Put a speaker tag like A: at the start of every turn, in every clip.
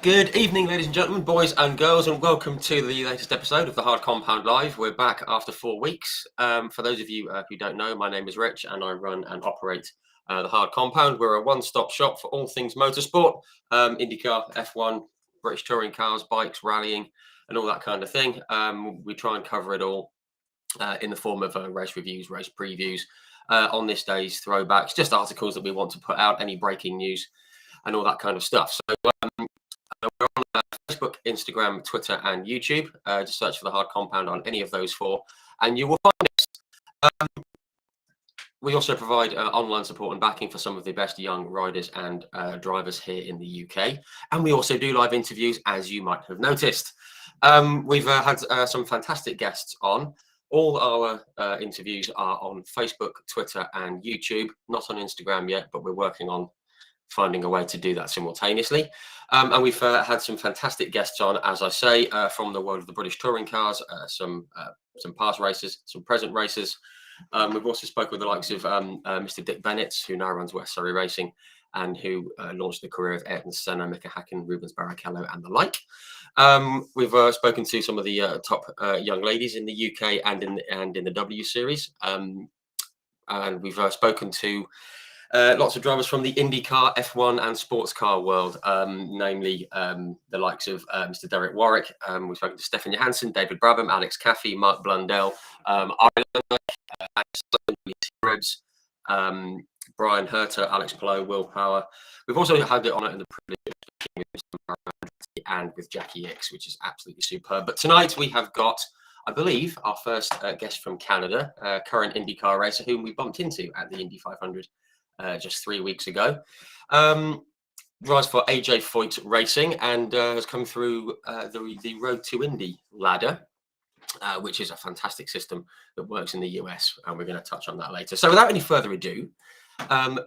A: Good evening, ladies and gentlemen, boys and girls, and welcome to the latest episode of the Hard Compound Live. We're back after 4 weeks. For those of you who don't know, my name is Rich, and I run and operate the Hard Compound. We're a one-stop shop for all things motorsport, IndyCar, F1, British touring cars, bikes, rallying, and all that kind of thing. We try and cover it all in the form of race reviews, race previews, on this day's throwbacks, just articles that we want to put out, any breaking news, and all that kind of stuff. So we're on Facebook, Instagram, Twitter, and YouTube. Just search for the Hard Compound on any of those four, and you will find us. We also provide online support and backing for some of the best young riders and drivers here in the UK. And we also do live interviews, as you might have noticed. We've had some fantastic guests on. All our interviews are on Facebook, Twitter, and YouTube. Not on Instagram yet, but we're working on finding a way to do that simultaneously. And we've had some fantastic guests on, as I say, from the world of the British touring cars, some past races, some present races. We've also spoken with the likes of Mr. Dick Bennett, who now runs West Surrey Racing, and who launched the career of Ayrton Senna, Mika Hakkinen, Rubens Barrichello, and the like. We've spoken to some of the top young ladies in the UK and in the W Series. And we've spoken to lots of drivers from the IndyCar, F1, and sports car world, namely the likes of Mr. Derek Warwick. We've spoken to Stefan Johansson, David Brabham, Alex Caffey, Mark Blundell, Ireland, Rhodes, Brian Herter, Alex Palou, Will Power. We've also had the honour and the privilege of speaking with and with Jackie X, which is absolutely superb. But tonight we have got, I believe, our first guest from Canada, current IndyCar racer, whom we bumped into at the Indy 500 just 3 weeks ago. Drives for AJ Foyt Racing and has come through the Road to Indy ladder, which is a fantastic system that works in the US, and we're going to touch on that later. So without any further ado,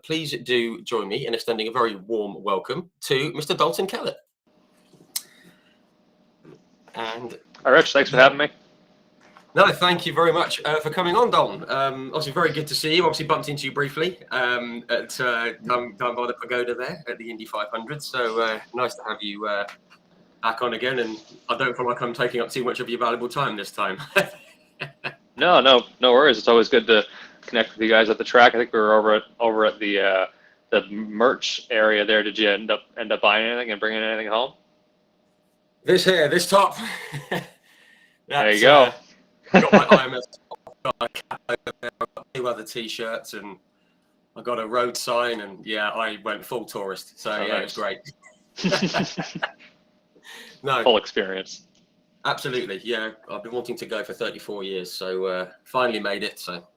A: please do join me in extending a very warm welcome to Mr. Dalton Kellett. And
B: hi, Rich. Thanks for having me.
A: No, thank you very much for coming on, Dalton. Obviously, very good to see you. Obviously, bumped into you briefly at down by the pagoda there at the Indy 500. So nice to have you back on again. And I don't feel like I'm taking up too much of your valuable time this time.
B: No worries. It's always good to connect with you guys at the track. I think we were over at the merch area there. Did you end up buying anything and bringing anything home?
A: This top.
B: There you go.
A: Got my IMS, got my cap over there, I've got 2 other t-shirts, and I got a road sign, and yeah, I went full tourist. So yeah, nice. It was great. No,
B: full experience.
A: Absolutely, yeah. I've been wanting to go for 34 years, so finally made it. So,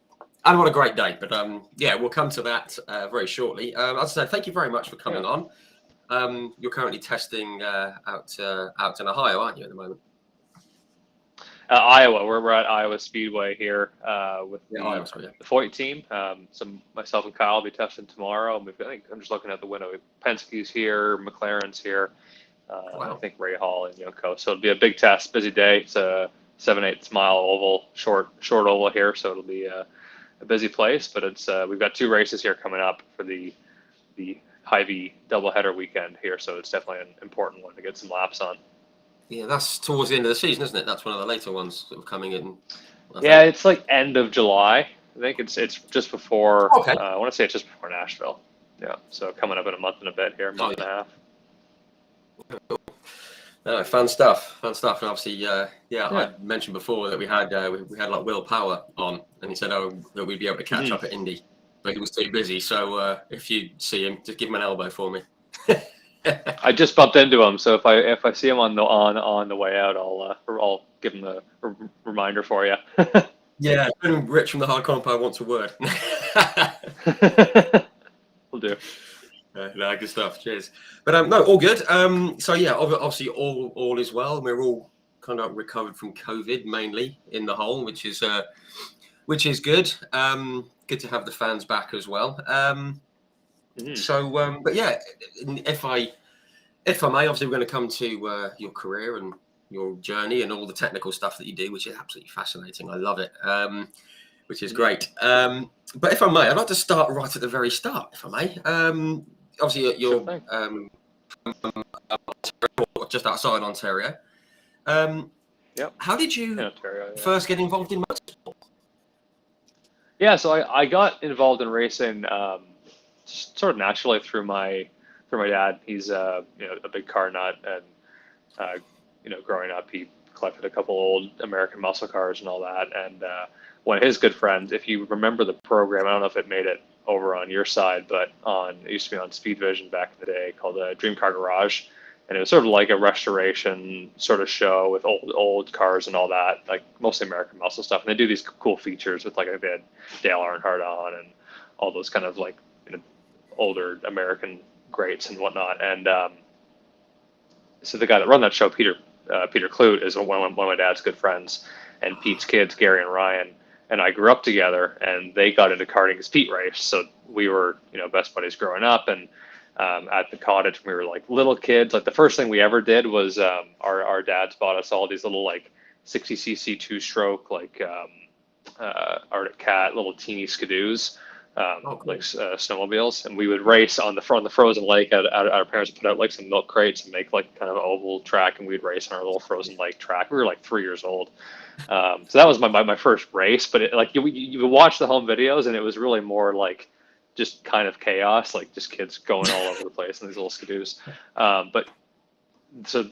A: and what a great day. But yeah, we'll come to that very shortly. As I said, thank you very much for coming on. You're currently testing out in Ohio, aren't you, at the moment?
B: Iowa. We're at Iowa Speedway here with the Foyt team. Myself and Kyle will be testing tomorrow. I think I'm just looking at the window. Penske's here, McLaren's here. Wow. I think Ray Hall and Yoko. So it'll be a big test, busy day. It's a 7/8 mile oval, short oval here. So it'll be a busy place. But it's we've got 2 races here coming up for the Hy-Vee doubleheader weekend here. So it's definitely an important one to get some laps on.
A: Yeah, that's towards the end of the season, isn't it? That's one of the later ones sort of coming in.
B: Yeah, it's like end of July. I think it's just before.
A: Okay.
B: I want to say it's just before Nashville. Yeah, so coming up in a month and a bit here, month and a half.
A: No, fun stuff. And obviously, I mentioned before that we had like Will Power on, and he said, that we'd be able to catch up at Indy, but he was too busy. So if you see him, just give him an elbow for me.
B: I just bumped into him, so if I see him on the way out, I'll give him a reminder for you.
A: Yeah, Rich from the Hard Compound wants a word.
B: Will do.
A: No, good stuff. Cheers. But no, all good. So yeah, obviously all is well. We're all kind of recovered from COVID, mainly in the whole, which is good. Good to have the fans back as well. So, but yeah, if I may, obviously we're going to come to your career and your journey and all the technical stuff that you do, which is absolutely fascinating. I love it, which is great. But if I may, I'd like to start right at the very start, if I may. Obviously, you're just outside Ontario.
B: Yep.
A: How did you
B: Ontario,
A: first get involved in motorsport?
B: Yeah, so I got involved in racing just sort of naturally through my dad. He's a big car nut, and growing up he collected a couple old American muscle cars and all that. And one of his good friends, if you remember the program, I don't know if it made it over on your side, but it used to be on Speed Vision back in the day, called Dream Car Garage. And it was sort of like a restoration sort of show with old cars and all that, like mostly American muscle stuff. And they do these cool features with, like, they had Dale Earnhardt on and all those kind of, like, older American greats and whatnot. And so the guy that run that show, Peter Clute, is one of my dad's good friends, and Pete's kids, Gary and Ryan, and I grew up together, and they got into karting because Pete raced. So we were, best buddies growing up. And at the cottage, we were like little kids. Like the first thing we ever did was our dads bought us all these little, like, 60cc two-stroke, like Arctic Cat, little teeny skidoos,
A: Cool.
B: like snowmobiles, and we would race on the frozen lake. Our parents would put out, like, some milk crates and make, like, kind of an oval track, and we'd race on our little frozen lake track. We were like 3 years old. So that was my first race. But like you watch the home videos, and it was really more like just kind of chaos, like just kids going all over the place in these little skidoos. But so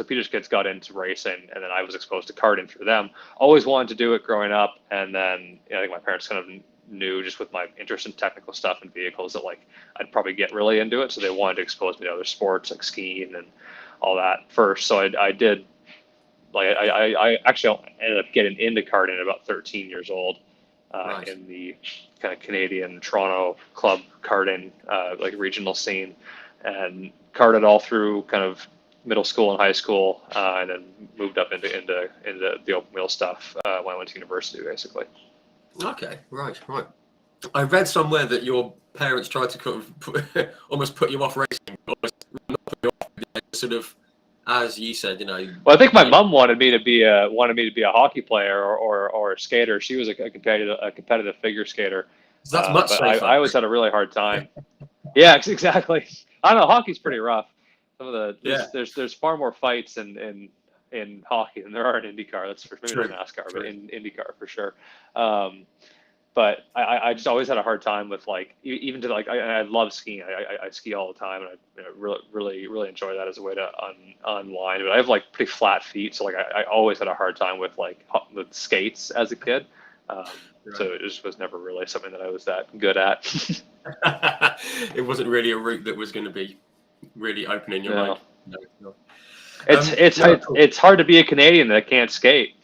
B: Peter's kids got into racing, and then I was exposed to karting through them. Always wanted to do it growing up, and then I think my parents kind of knew, just with my interest in technical stuff and vehicles, that, like, I'd probably get really into it. So they wanted to expose me to other sports like skiing and all that first. So I did. Like I actually ended up getting into karting at about 13 years old,
A: Right.
B: in the kind of Canadian Toronto club karting, like, regional scene, and karted all through kind of middle school and high school, and then moved up into the open wheel stuff when I went to university, basically.
A: Okay, right. I read somewhere that your parents tried to kind of almost put you off racing, almost not put you off, sort of, as you said,
B: Well, I think my mom wanted me to be a hockey player or a skater. She was a competitive figure skater.
A: So that's much
B: but
A: safer.
B: I always had a really hard time. Yeah, exactly. I don't know. Hockey's pretty rough. There's far more fights in hockey than there are in IndyCar. That's for maybe not NASCAR, but in IndyCar for sure. But I just always had a hard time with, like, even to, like, I love skiing. I ski all the time, and I really enjoy that as a way to unwind. But I have, like, pretty flat feet, so, like, I always had a hard time with, like, with skates as a kid. So it just was never really something that I was that good at.
A: It wasn't really a route that was going to be really opening your mind. No.
B: It's hard to be a Canadian that can't skate.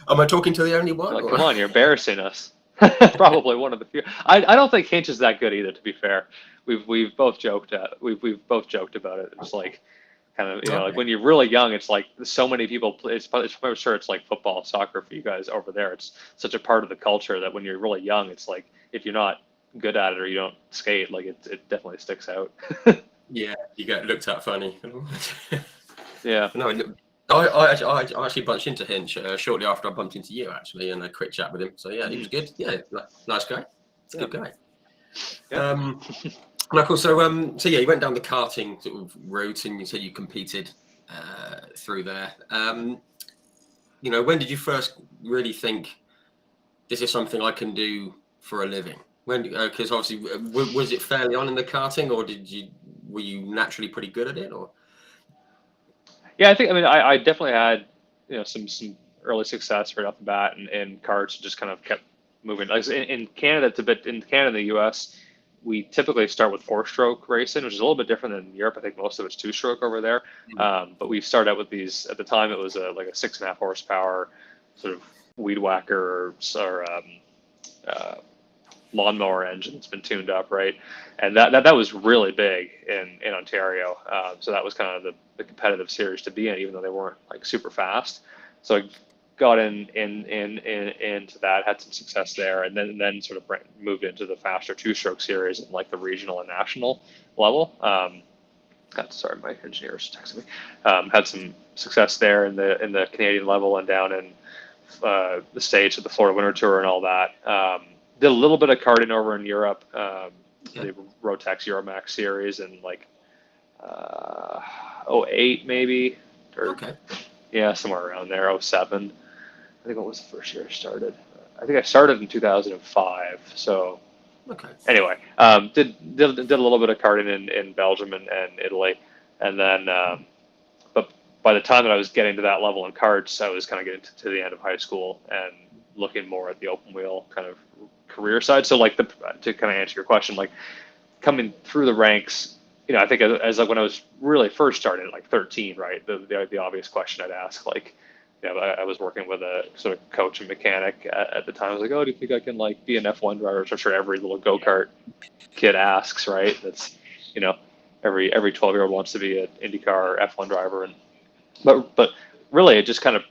A: Am I talking to the only one?
B: Like, come on, you're embarrassing us. Probably one of the few. I don't think Hinch is that good either, to be fair. We've both joked about it. It's like, kind of, like, when you're really young, it's like so many people play. I'm sure it's like football, soccer for you guys over there. It's such a part of the culture that when you're really young, it's like, if you're not good at it or you don't skate, like, it definitely sticks out.
A: Yeah, you get looked at funny.
B: Yeah.
A: No, I actually bumped into Hinch shortly after I bumped into you, actually, and a quick chat with him. So yeah, he was good. Yeah, nice guy. Good guy.
B: Yeah.
A: Cool. So yeah, you went down the karting sort of route, and you said you competed through there. When did you first really think this is something I can do for a living? When? Because obviously, was it fairly on in the karting, or were you naturally pretty good at it, or?
B: Yeah, I definitely had, some early success right off the bat, and karts just kind of kept moving. Like in Canada, it's a bit, in Canada and the US, we typically start with 4-stroke racing, which is a little bit different than Europe. I think most of it's 2-stroke over there. But we started out with these, at the time it was like a 6.5 horsepower sort of weed whacker or lawnmower engine. It's been tuned up, right? And that was really big in Ontario. So that was kind of the competitive series to be in, even though they weren't, like, super fast. So I got into that, had some success there, and then sort of moved into the faster 2-stroke series and, like, the regional and national level. Sorry, my engineer is texting me. Had some success there in the Canadian level and down in the States with the Florida Winter Tour and all that. Did a little bit of karting over in Europe, the Rotax Euromax series, and, like, '08 maybe, or
A: Okay.
B: yeah, somewhere around there. '07. I think what was the first year I started? I think I started in 2005. So
A: Okay.
B: anyway, did a little bit of karting in Belgium and Italy, and then but by the time that I was getting to that level in karts, I was kind of getting to the end of high school and looking more at the open wheel kind of career side. So like to kind of answer your question, like coming through the ranks, I think as like when I was really first starting at like 13, right, the obvious question I'd ask, like, I was working with a sort of coach and mechanic at the time. I was like, oh, do you think I can like be an F1 driver? Which I'm sure every little go-kart kid asks, right? That's, every 12-year-old wants to be an IndyCar F1 driver. And but really it just kind of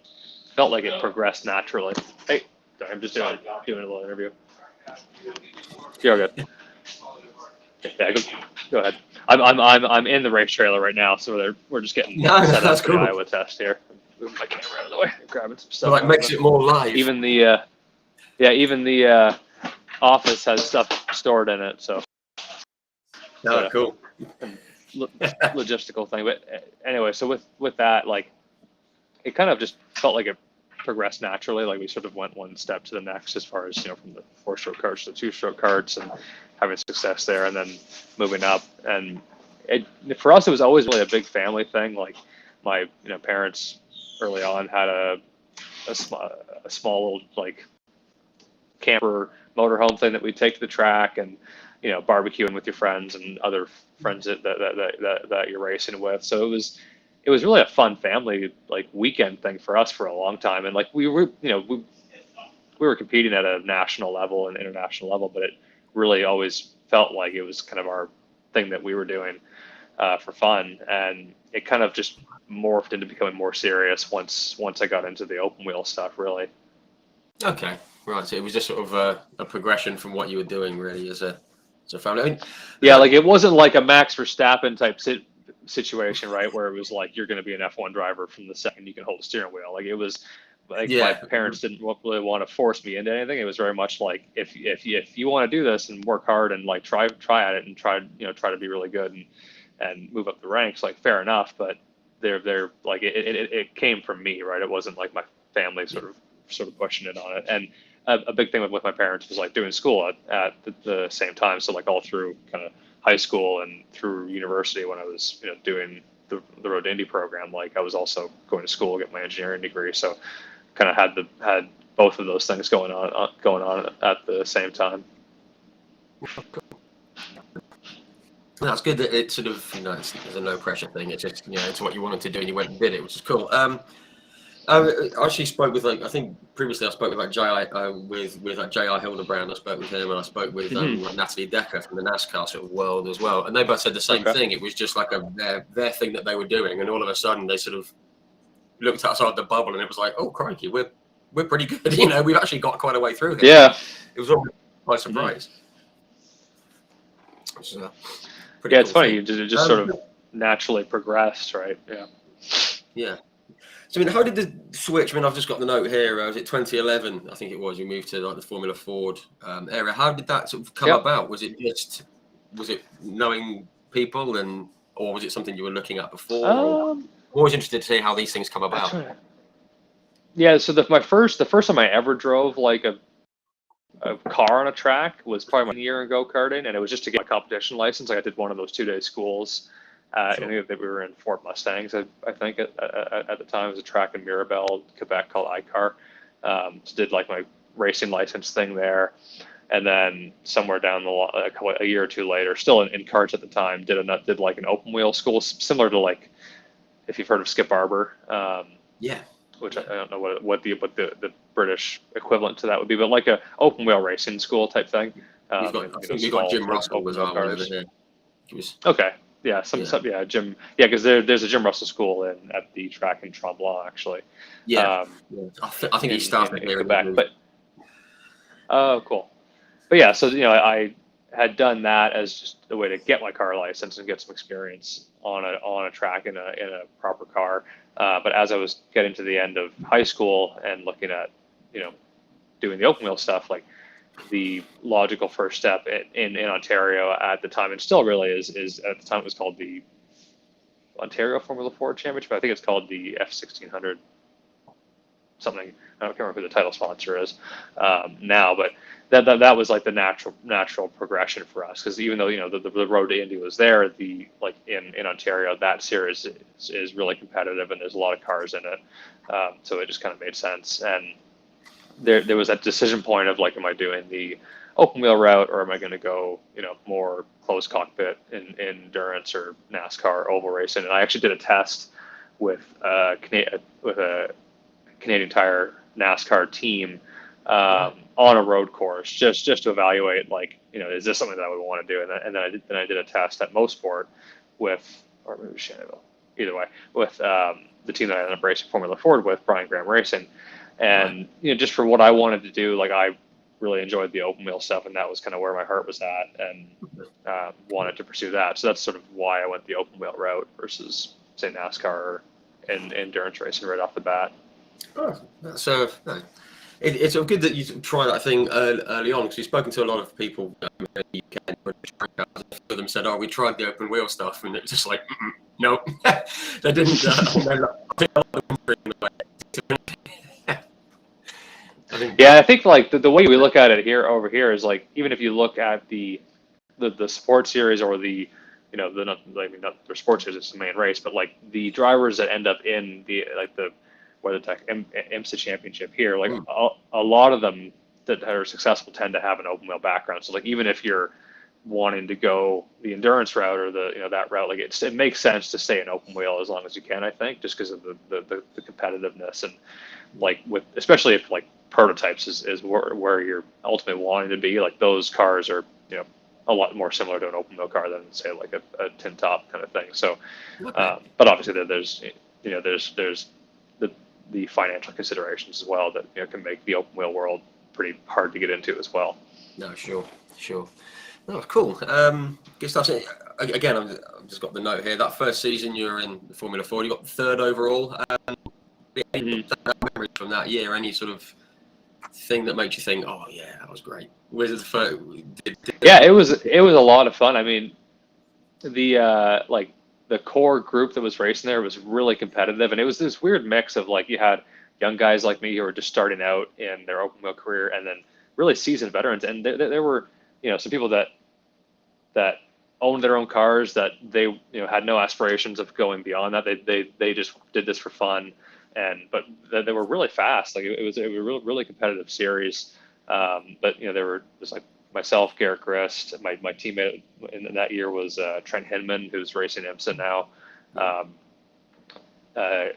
B: felt like it progressed naturally. Hey, sorry, I'm just doing a little interview. You're all good. Yeah, go ahead. I'm in the race trailer right now, so we're just getting set up for the Iowa test here. Moving my camera out of the way, grabbing some stuff.
A: Well, it makes it more live.
B: Even the office has stuff stored in it, so.
A: Oh, cool.
B: Logistical thing, but anyway, so with that, like, it kind of just felt like it progressed naturally. Like we sort of went one step to the next as far as, from the 4-stroke karts to 2-stroke karts and having success there, and then moving up. And for us, it was always really a big family thing. Like my parents early on had a small little like camper motorhome thing that we'd take to the track, and barbecuing with your friends and other friends that you're racing with. So it was really a fun family like weekend thing for us for a long time. And like we were competing at a national level and international level, but it really always felt like it was kind of our thing that we were doing for fun. And it kind of just morphed into becoming more serious once I got into the open wheel stuff, really.
A: Okay, right. So it was just sort of a progression from what you were doing, really, as a family. I mean,
B: yeah, like it wasn't like a Max Verstappen type situation, right, where it was like you're going to be an F1 driver from the second you can hold a steering wheel. Like it was like my parents didn't really want to force me into anything. It was very much like if you want to do this and work hard and like try at it and try to be really good and move up the ranks, like fair enough. But they're like it came from me, right? It wasn't like my family sort of pushing it on it. And a big thing with my parents was like doing school at the same time. So like all through kind of high school and through university when I was doing the Road to Indy program, like I was also going to school, get my engineering degree. So kind of had both of those things going on at the same time.
A: That's good that it sort of it's a no pressure thing. It's just it's what you wanted to do and you went and did it, which is cool. I actually spoke with I think previously I spoke with with J.I. Hildebrand. I spoke with him, and I spoke with Natalie Decker from the NASCAR sort of world as well. And they both said the same thing. It was just like their thing that they were doing, and all of a sudden they sort of looked outside the bubble, and it was like, oh crikey, we're pretty good. We've actually got quite a way through here.
B: Yeah,
A: it was all by surprise.
B: Which is cool it's funny. It just sort of naturally progressed, right? Yeah.
A: Yeah. So, I mean, how did the switch? I mean, I've just got the note here. Was it 2011? I think it was. You moved to like the Formula Ford area. How did that sort of come about? Was it knowing people, or was it something you were looking at before? I'm always interested to see how these things come about.
B: Yeah. So the first time I ever drove like a car on a track was probably my year in go-karting, and it was just to get my competition license. Like I did one of those 2-day schools. I think that we were in Fort Mustangs, I think at the time. It was a track in Mirabel, Quebec called IndyCar. So did like my racing license thing there. And then somewhere down the line, a year or two later, still in karts at the time, did like an open wheel school, similar to like, if you've heard of Skip Barber. Which I don't know what the British equivalent to that would be, but like a open wheel racing school type thing.
A: I think we got Jim Russell as well over here.
B: Okay. Yeah, Jim. Yeah, because there's a Jim Russell school at the track in Tremblant, actually.
A: Yeah, I think he started here in
B: Quebec. But oh, cool. But yeah, so I had done that as just a way to get my car license and get some experience on a track in a proper car. But as I was getting to the end of high school and looking at doing the open wheel stuff, like the logical first step in Ontario at the time, and still really is at the time it was called the Ontario Formula Ford Championship. I think it's called the F1600 something. I don't remember who the title sponsor is now, but that was like the natural progression for us, because even though the road to Indy was there, in Ontario, that series is really competitive and there's a lot of cars in it, so it just kind of made sense. And there was that decision point of like, am I doing the open wheel route, or am I going to go more closed cockpit in endurance or NASCAR oval racing? And I actually did a test with a Canadian Tire NASCAR team on a road course, just to evaluate, like, is this something that I would want to do? And then I did a test at Mosport with, or maybe Shannoville, either way, with the team that I ended up racing Formula Ford with, Brian Graham Racing. And just for what I wanted to do, like, I really enjoyed the open wheel stuff, and that was kind of where my heart was at, and wanted to pursue that. So that's sort of why I went the open wheel route versus, say, NASCAR and endurance racing right off the bat.
A: Oh, that's it's good that you try that thing early on, because we've spoken to a lot of people in the UK, but some of them said, "Oh, we tried the open wheel stuff," and it's just like, no, they didn't.
B: I think like the way we look at it over here is like, even if you look at the sports series, or the not the sports series, it's the main race, but like the drivers that end up in the WeatherTech IMSA championship here, like a lot of them that are successful tend to have an open wheel background. So like, even if you're wanting to go the endurance route or that route, like it makes sense to stay in open wheel as long as you can, I think, just because of the competitiveness, and like especially if like prototypes is where you're ultimately wanting to be, like those cars are a lot more similar to an open wheel car than, say, like a tin top kind of thing. So but obviously there's the financial considerations as well that can make the open wheel world pretty hard to get into as well.
A: No, sure. Oh, cool. Good stuff. Again, I've just got the note here. That first season you were in Formula Ford, you got third overall. Memories from that year? Any sort of thing that makes you think, "Oh yeah, that was great"? Was it the first?
B: It was a lot of fun. I mean, the core group that was racing there was really competitive, and it was this weird mix of, like, you had young guys like me who were just starting out in their open wheel career, and then really seasoned veterans. And there were some people that owned their own cars, that they had no aspirations of going beyond that. They just did this for fun, but they were really fast. Like, it was a really competitive series. But there were just like myself, Garrett Grist, my teammate in that year was Trent Hinman, who's racing IMSA now. I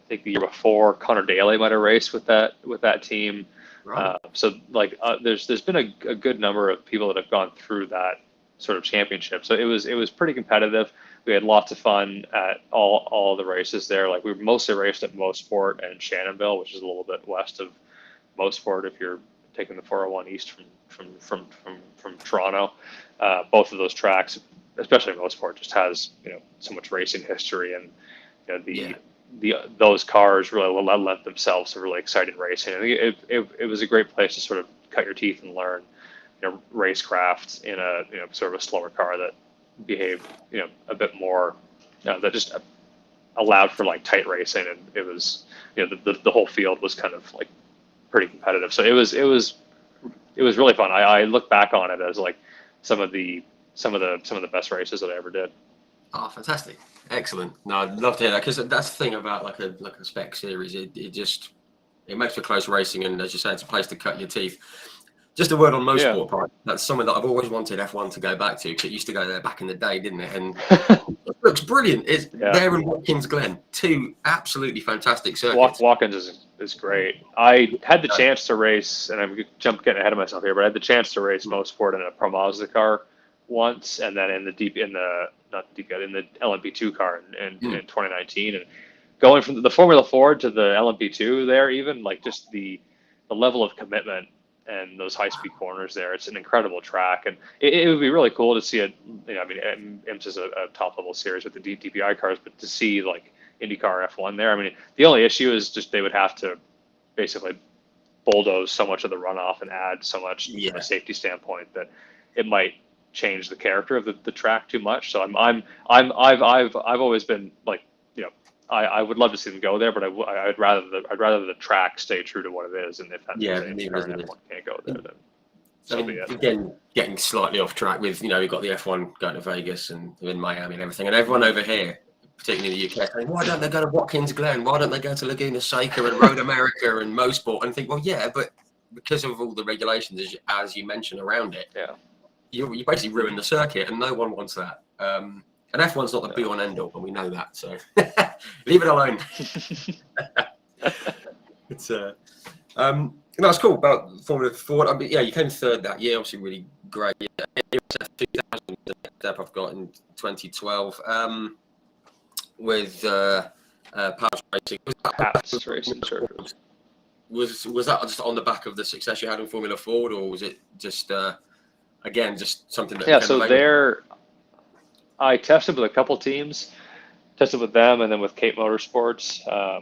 B: think the year before, Connor Daly might have raced with that team. Right. So like, there's been a good number of people that have gone through that sort of championship. So it was pretty competitive. We had lots of fun at all the races there. Like, we mostly raced at Mosport and Shannonville, which is a little bit west of Mosport if you're taking the 401 east from Toronto. Both of those tracks, especially Mosport, just has so much racing history, and those cars really lent themselves to really exciting racing. I think it was a great place to sort of cut your teeth and learn racecraft in a sort of a slower car that behaved a bit more, that just allowed for like tight racing, and it was the whole field was kind of like pretty competitive. So it was really fun. I look back on it as like some of the best races that I ever did.
A: Oh, fantastic. Excellent. No, I'd love to hear that, because that's the thing about like a spec series. It makes for close racing, and as you say, it's a place to cut your teeth. Just a word on Mosport, Pride. That's something that I've always wanted F1 to go back to, because it used to go there back in the day, didn't it? And it looks brilliant. It's there in Watkins Glen. Two absolutely fantastic circuits.
B: Watkins is great. I had the chance to race, and I'm getting ahead of myself here, but I had the chance to race Mosport in a Pro Mazda car once, and then in the LMP2 car in 2019, and going from the Formula Ford to the LMP2 there, even like just the level of commitment and those high-speed corners there. It's an incredible track, and it would be really cool to see it. I mean, IMSA is a top-level series with the DPI cars, but to see like IndyCar F1 there, I mean, the only issue is just they would have to basically bulldoze so much of the runoff and add so much from a safety standpoint that it might change the character of the track too much. So I've always been like, I would love to see them go there, but I'd rather the track stay true to what it is, and if that means IndyCar and F1 can't go there, then so be it.
A: Again, getting slightly off track with, we've got the F1 going to Vegas and in Miami and everything, and everyone over here, particularly in the UK, saying, why don't they go to Watkins Glen? Why don't they go to Laguna Seca and Road America and Mosport? And think, well, yeah, but because of all the regulations, as you mentioned, around it, you basically ruin the circuit, and no one wants that. And F1's not the be-all and end-all, and we know that. So leave it alone. It's that's cool about Formula Ford. I mean, you came third that year, obviously really great. 2000 step I've got in 2012 with Power Racing. Was that just on the back of the success you had in Formula Ford, or was it just again just something that?
B: Yeah, so there, I tested with a couple teams, tested with them, and then with Cape Motorsports. I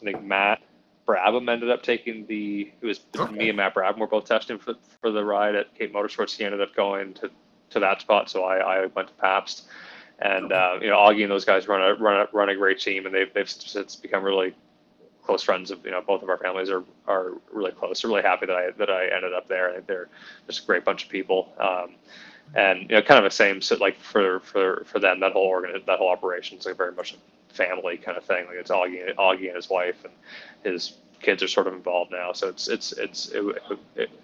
B: think Matt Brabham ended up taking me and Matt Brabham were both testing for the ride at Cape Motorsports. He ended up going to that spot, so I went to Pabst. And Augie and those guys run a great team, and they've since become really close friends of both of our families are really close. They're really happy that I ended up there. I think they're just a great bunch of people, and kind of the same. So like for them, that whole operation is like very much a family kind of thing. Like it's Augie and his wife and his kids are sort of involved now. So it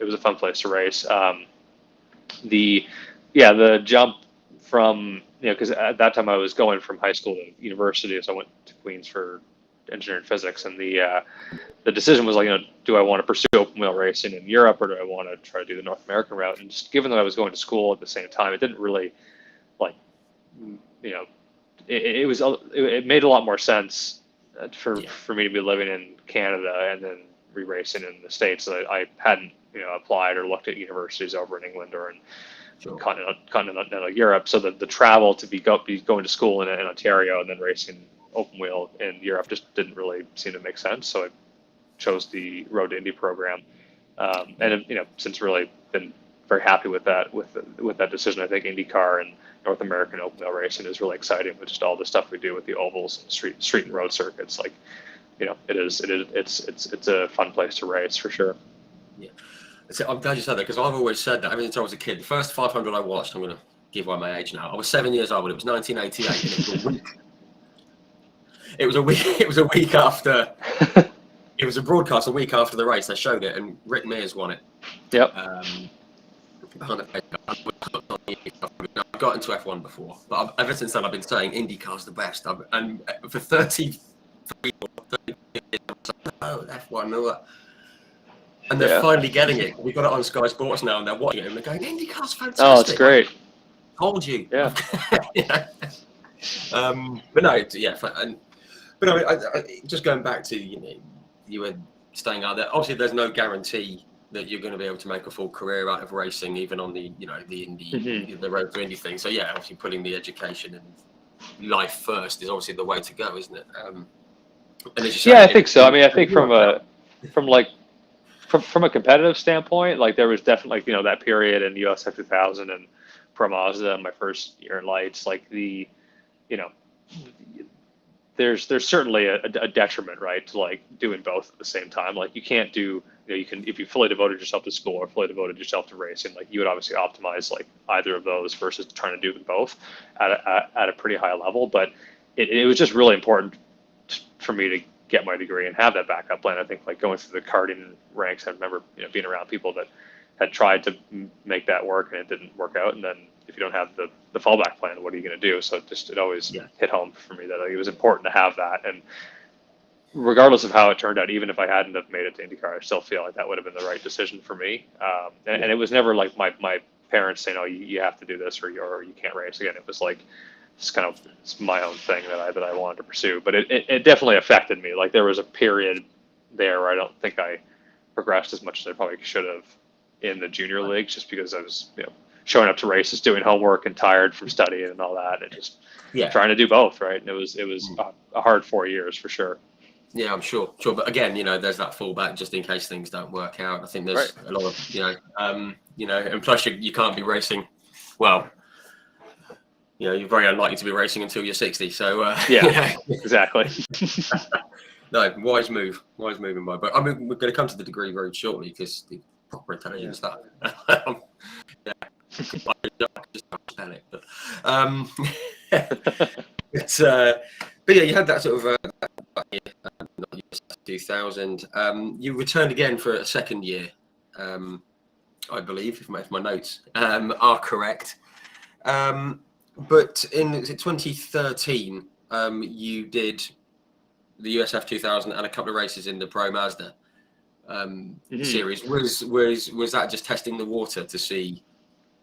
B: was a fun place to race. The jump from because at that time I was going from high school to university, so I went to Queens for engineering physics, and the decision was like, do I want to pursue open wheel racing in Europe, or do I want to try to do the North American route? And just given that I was going to school at the same time, it didn't really it made a lot more sense for me to be living in Canada and then re-racing in the States. So I hadn't applied or looked at universities over in England or in continental Europe. So the travel to be going to school in Ontario and then racing open wheel in Europe just didn't really seem to make sense. So I chose the Road to Indy program, and since really been very happy with that decision. I think IndyCar and North American open wheel racing is really exciting with just all the stuff we do with the ovals and street and road circuits. Like, it's a fun place to race for sure.
A: Yeah, I'm glad you said that, because I've always said that ever since I was a kid. The first 500 I watched, I'm going to give away my age now. I was 7 years old. It was 1988, and it was a week after. It was a broadcast a week after the race. They showed it, and Rick Mears won it.
B: Yep.
A: I've got into F1 before, but ever since then I've been saying IndyCar's the best. And for 33 or 30 years, I'm saying, F1, and they're finally getting it. We've got it on Sky Sports now, and they're watching it, and they're going, IndyCar's fantastic.
B: Oh, it's great.
A: I told you.
B: Yeah.
A: But no, but I just going back to you were staying out there. Obviously, there's no guarantee that you're going to be able to make a full career out of racing, even on the the Indy, the Road to Indy thing. So yeah, obviously putting the education and life first is obviously the way to go, isn't it? And as you say,
B: I think so. I mean, I think from a competitive standpoint, like there was definitely that period in USF 2000 and Pro Mazda, my first year in lights, like there's certainly a detriment, right, to like doing both at the same time. Like you can't do, you can, if you fully devoted yourself to school or fully devoted yourself to racing, like you would obviously optimize like either of those versus trying to do them both at a pretty high level. But it was just really important for me to get my degree and have that backup plan. I think like going through the karting ranks, I remember being around people that had tried to make that work and it didn't work out. And then if you don't have the fallback plan, what are you going to do? So it always hit home for me that it was important to have that. And regardless of how it turned out, even if I hadn't have made it to IndyCar, I still feel like that would have been the right decision for me. And it was never like my parents saying, "Oh, you have to do this or you can't race again." It was like it's my own thing that I wanted to pursue. But it definitely affected me. Like there was a period there where I don't think I progressed as much as I probably should have in the junior leagues, just because I was showing up to races, doing homework, and tired from studying and all that, and just trying to do both, right? And it was a hard 4 years for sure.
A: Yeah, I'm sure. But again, there's that fallback just in case things don't work out. I think there's a lot of, and plus you can't be racing well, you're very unlikely to be racing until you're 60. So
B: yeah, exactly.
A: No, wise move in my book. I mean, we're going to come to the degree road shortly because the proper intelligent stuff. Yeah, I just panic, but but yeah, you had that sort of 2000. You returned again for a second year, I believe, if my notes are correct. But in 2013, you did the USF 2000 and a couple of races in the Pro Mazda series. Was that just testing the water to see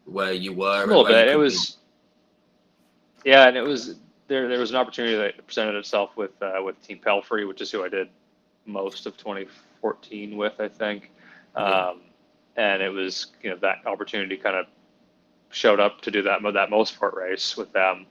A: where you were?
B: A little bit. It was, yeah, and it was there was an opportunity that presented itself with Team Pelfrey, which is who I did most of 2014 with, I think. And it was, that opportunity kind of showed up to do that Motorsport race with them.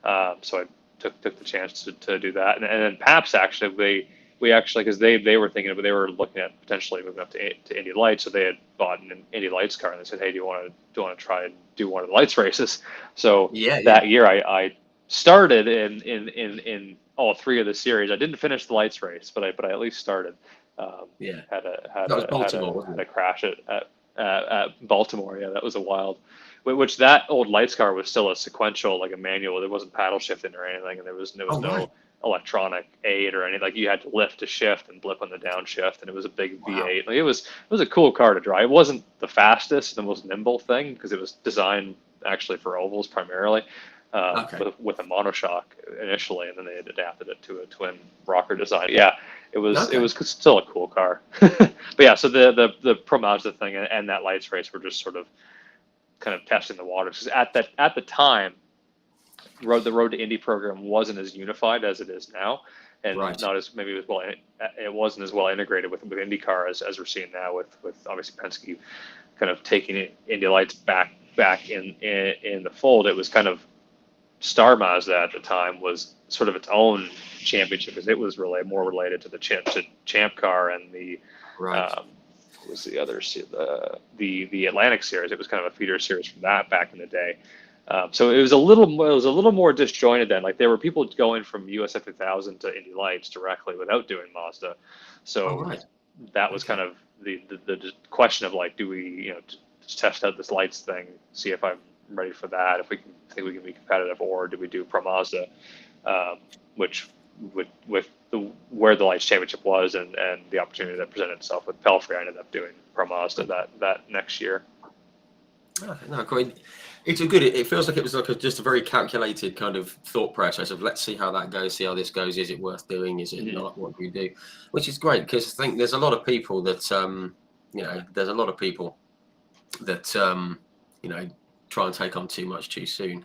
B: So I took the chance to do that. And then Paps actually, we actually, because they were thinking, but they were looking at potentially moving up to Indy Lights. So they had bought an Indy Lights car and they said, hey, do you want to try and do one of the Lights races? So that year I started in all three of the series. I didn't finish the Lights race, but I at least started. Had a crash at Baltimore. Yeah, that was a wild. Which that old Lights car was still a sequential, like a manual. There wasn't paddle shifting or anything, and there was no electronic aid or anything. Like you had to lift to shift and blip on the downshift, and it was a big V8. Like it was a cool car to drive. It wasn't the fastest, the most nimble thing because it was designed actually for ovals primarily. With a monoshock initially, and then they had adapted it to a twin rocker design. Yeah, it was still a cool car. But yeah, so the Pro Mazda thing and that Lights race were just sort of kind of testing the waters. Because at the time, the Road to Indy program wasn't as unified as it is now, and not as maybe as well. It wasn't as well integrated with IndyCar as we're seeing now with obviously Penske kind of taking Indy Lights back in the fold. It was kind of Star Mazda at the time was sort of its own championship because it was really more related to the Champ car and the what was the other the Atlantic series. It was kind of a feeder series from that back in the day. So it was a little more disjointed then. Like there were people going from USF 2000 to Indy Lights directly without doing Mazda. So that was kind of the question of like, do we just test out this Lights thing, see if I'm ready for that, if we think we can be competitive, or do we do Pro Mazda, which with where the Lights Championship was and the opportunity that presented itself with Pelfrey, I ended up doing Pro Mazda that next year.
A: No, great. It's a good. It feels like it was like just a very calculated kind of thought process of let's see how that goes, see how this goes. Is it worth doing? Is it not? What do we do? Which is great because I think there's a lot of people that try and take on too much too soon.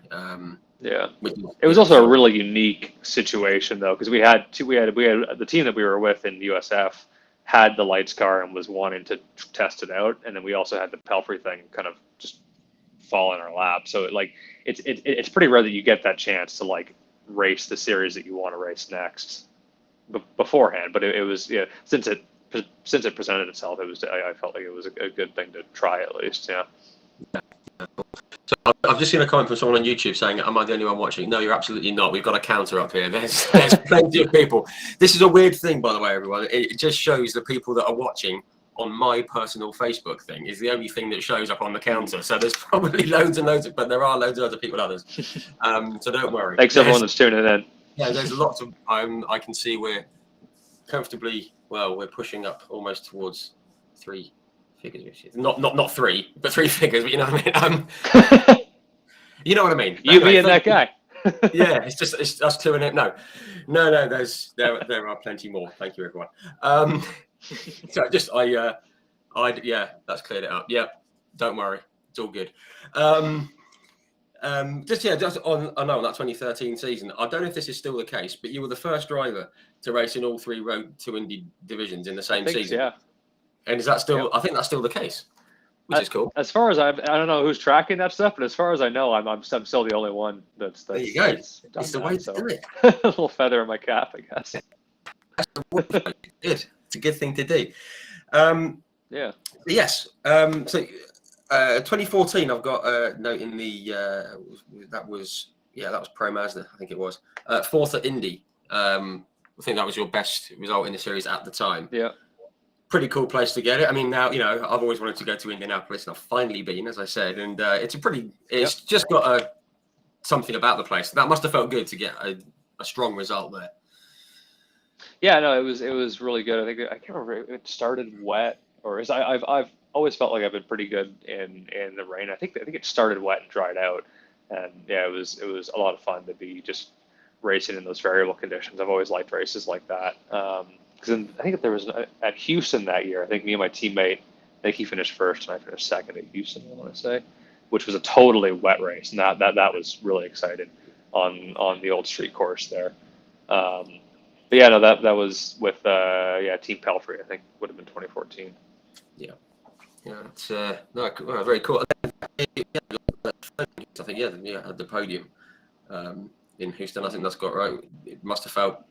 B: It was also a really unique situation though, because we had the team that we were with in USF had the Lights car and was wanting to test it out, and then we also had the Pelfrey thing kind of just fall in our lap. So it's pretty rare that you get that chance to like race the series that you want to race next beforehand. But it was since it presented itself, I felt like it was a good thing to try at least. Yeah.
A: So I've just seen a comment from someone on YouTube saying, am I the only one watching? No, you're absolutely not. We've got a counter up here. There's plenty of people. This is a weird thing, by the way, everyone. It just shows the people that are watching on my personal Facebook thing is the only thing that shows up on the counter. So there's probably loads and loads but there are loads of other people, others. So don't worry.
B: Thanks everyone that's tuning in.
A: Yeah, there's lots of, I can see we're comfortably, we're pushing up almost towards 3 figures. Not 3, but 3 figures, but you know what I mean? You know what I mean?
B: You anyway, being that guy.
A: Yeah, it's us two in it. No, there are plenty more. Thank you, everyone. So just that's cleared it up. Yeah, don't worry, it's all good. Just on that 2013 season, I don't know if this is still the case, but you were the first driver to race in all 3 Road to Indy divisions in the same season.
B: Yeah.
A: And is that still? Yep. I think that's still the case, which is cool.
B: As far as I don't know who's tracking that stuff, but as far as I know, I'm still the only one that's
A: there you go. It's the way to do it.
B: A little feather in my cap, I guess.
A: Good. It's a good thing to do.
B: Yeah.
A: Yes. So 2014. I've got a note in the that was Pro Mazda. I think it was fourth at Indy. I think that was your best result in the series at the time.
B: Yeah.
A: Pretty cool place to get it. I mean, now I've always wanted to go to Indianapolis, and I've finally been, as I said, and it's just got something about the place that must have felt good to get a strong result there.
B: Yeah, no, it was really good. I can't remember if it started wet or I've always felt like I've been pretty good in the rain. I think it started wet and dried out, and yeah, it was a lot of fun to be just racing in those variable conditions. I've always liked races like that. Because I think there was at Houston that year. I think me and my teammate, I think he finished first and I finished second at Houston, I want to say, which was a totally wet race, and that was really exciting on the old street course there. But yeah, no, that was with Team Pelfrey. I think would have been 2014.
A: Yeah, it's very cool. I think at the podium in Houston. I think that's got right. It must have felt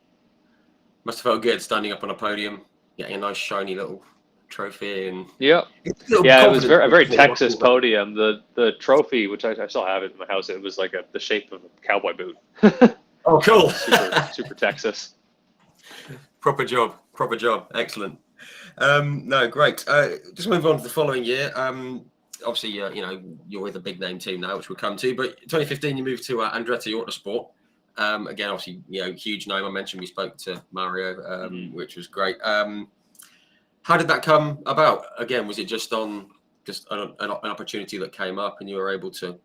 A: good standing up on a podium, getting a nice shiny little trophy and
B: it was a very Texas podium. The trophy, which I still have it in my house, it was like the shape of a cowboy boot.
A: Oh, cool!
B: super Texas.
A: Proper job. Excellent. No, great. Just move on to the following year. Obviously, you're with a big name team now, which we'll come to. But 2015, you moved to Andretti Autosport. Again, obviously, huge name. I mentioned we spoke to Mario, which was great. How did that come about? Again, was it just an opportunity that came up and you were able to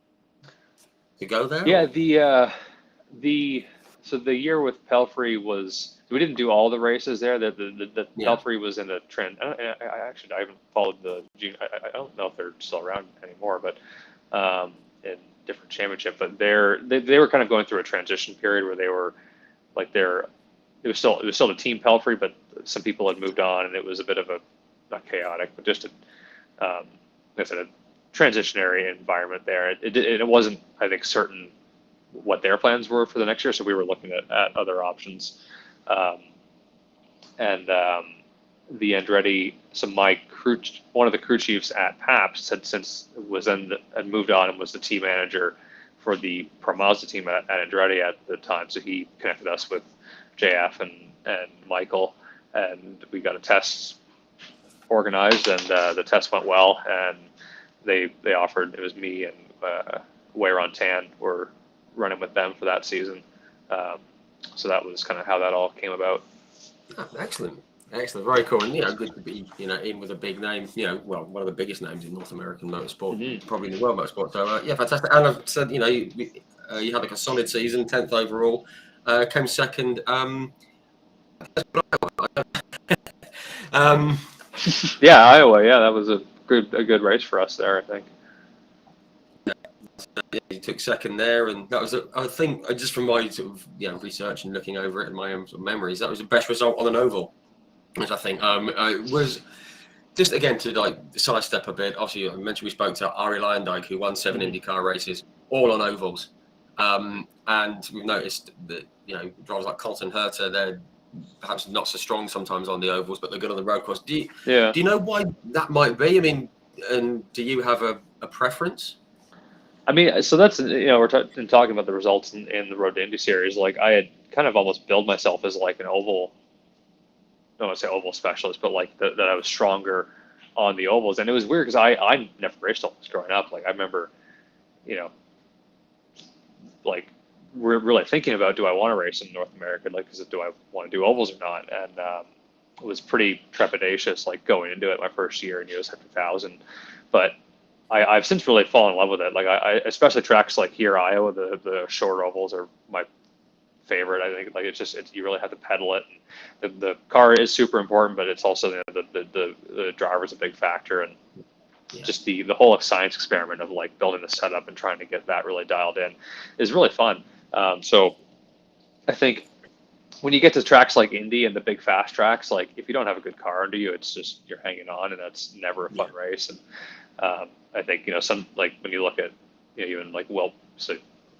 A: go there?
B: Yeah, so the year with Pelfrey was, we didn't do all the races there. The Pelfrey was in a trend. I haven't followed the junior. I don't know if they're still around anymore, but in different championship. But they were kind of going through a transition period where they were like it was still the team Pelfrey, but some people had moved on, and it was a bit of a, not chaotic, but just a transitionary environment there. It wasn't, I think, certain what their plans were for the next year, so we were looking at other options. The Andretti, so one of the crew chiefs at Pabst had since had moved on and was the team manager for the Pro Mazda team at Andretti at the time. So he connected us with JF and Michael, and we got a test organized, and the test went well, and they offered, it was me and Weyron Tan were running with them for that season. So that was kind of how that all came about.
A: Oh, excellent, very cool, and good to be in with a big name. One of the biggest names in North American motorsport, probably in the world motorsport. So fantastic. And I've said, you had like a solid season, 10th overall, came second.
B: Iowa. Yeah, that was a good race for us there, I think.
A: He took second there, and that was, I think, just from my sort of research and looking over it and my own sort of memories, that was the best result on an oval, which I think was just, again, to like sidestep a bit. Obviously, I mentioned we spoke to Ari Leyendijk, who won 7 IndyCar races, all on ovals, and we've noticed that drivers like Colton Herta, they're perhaps not so strong sometimes on the ovals, but they're good on the road course. Do you know why that might be? I mean, and do you have a preference?
B: I mean, so that's, we're talking about the results in the Road to Indy series. Like, I had kind of almost billed myself as like an oval, I don't want to say oval specialist, but like that I was stronger on the ovals. And it was weird because I never raced ovals growing up. Like, I remember, like, we're really thinking about, do I want to race in North America? Like, do I want to do ovals or not? And it was pretty trepidatious, like, going into it my first year in US 5000. But I've since really fallen in love with it. Like, I especially tracks like here, Iowa, the short ovals are my favorite. I think, like, it's you really have to pedal it. And the car is super important, but it's also the driver's a big factor, and just the whole science experiment of like building the setup and trying to get that really dialed in is really fun. So I think when you get to tracks like Indy and the big fast tracks, like, if you don't have a good car under you, it's just, you're hanging on, and that's never a fun race. And I think, some, like, when you look at, even like talking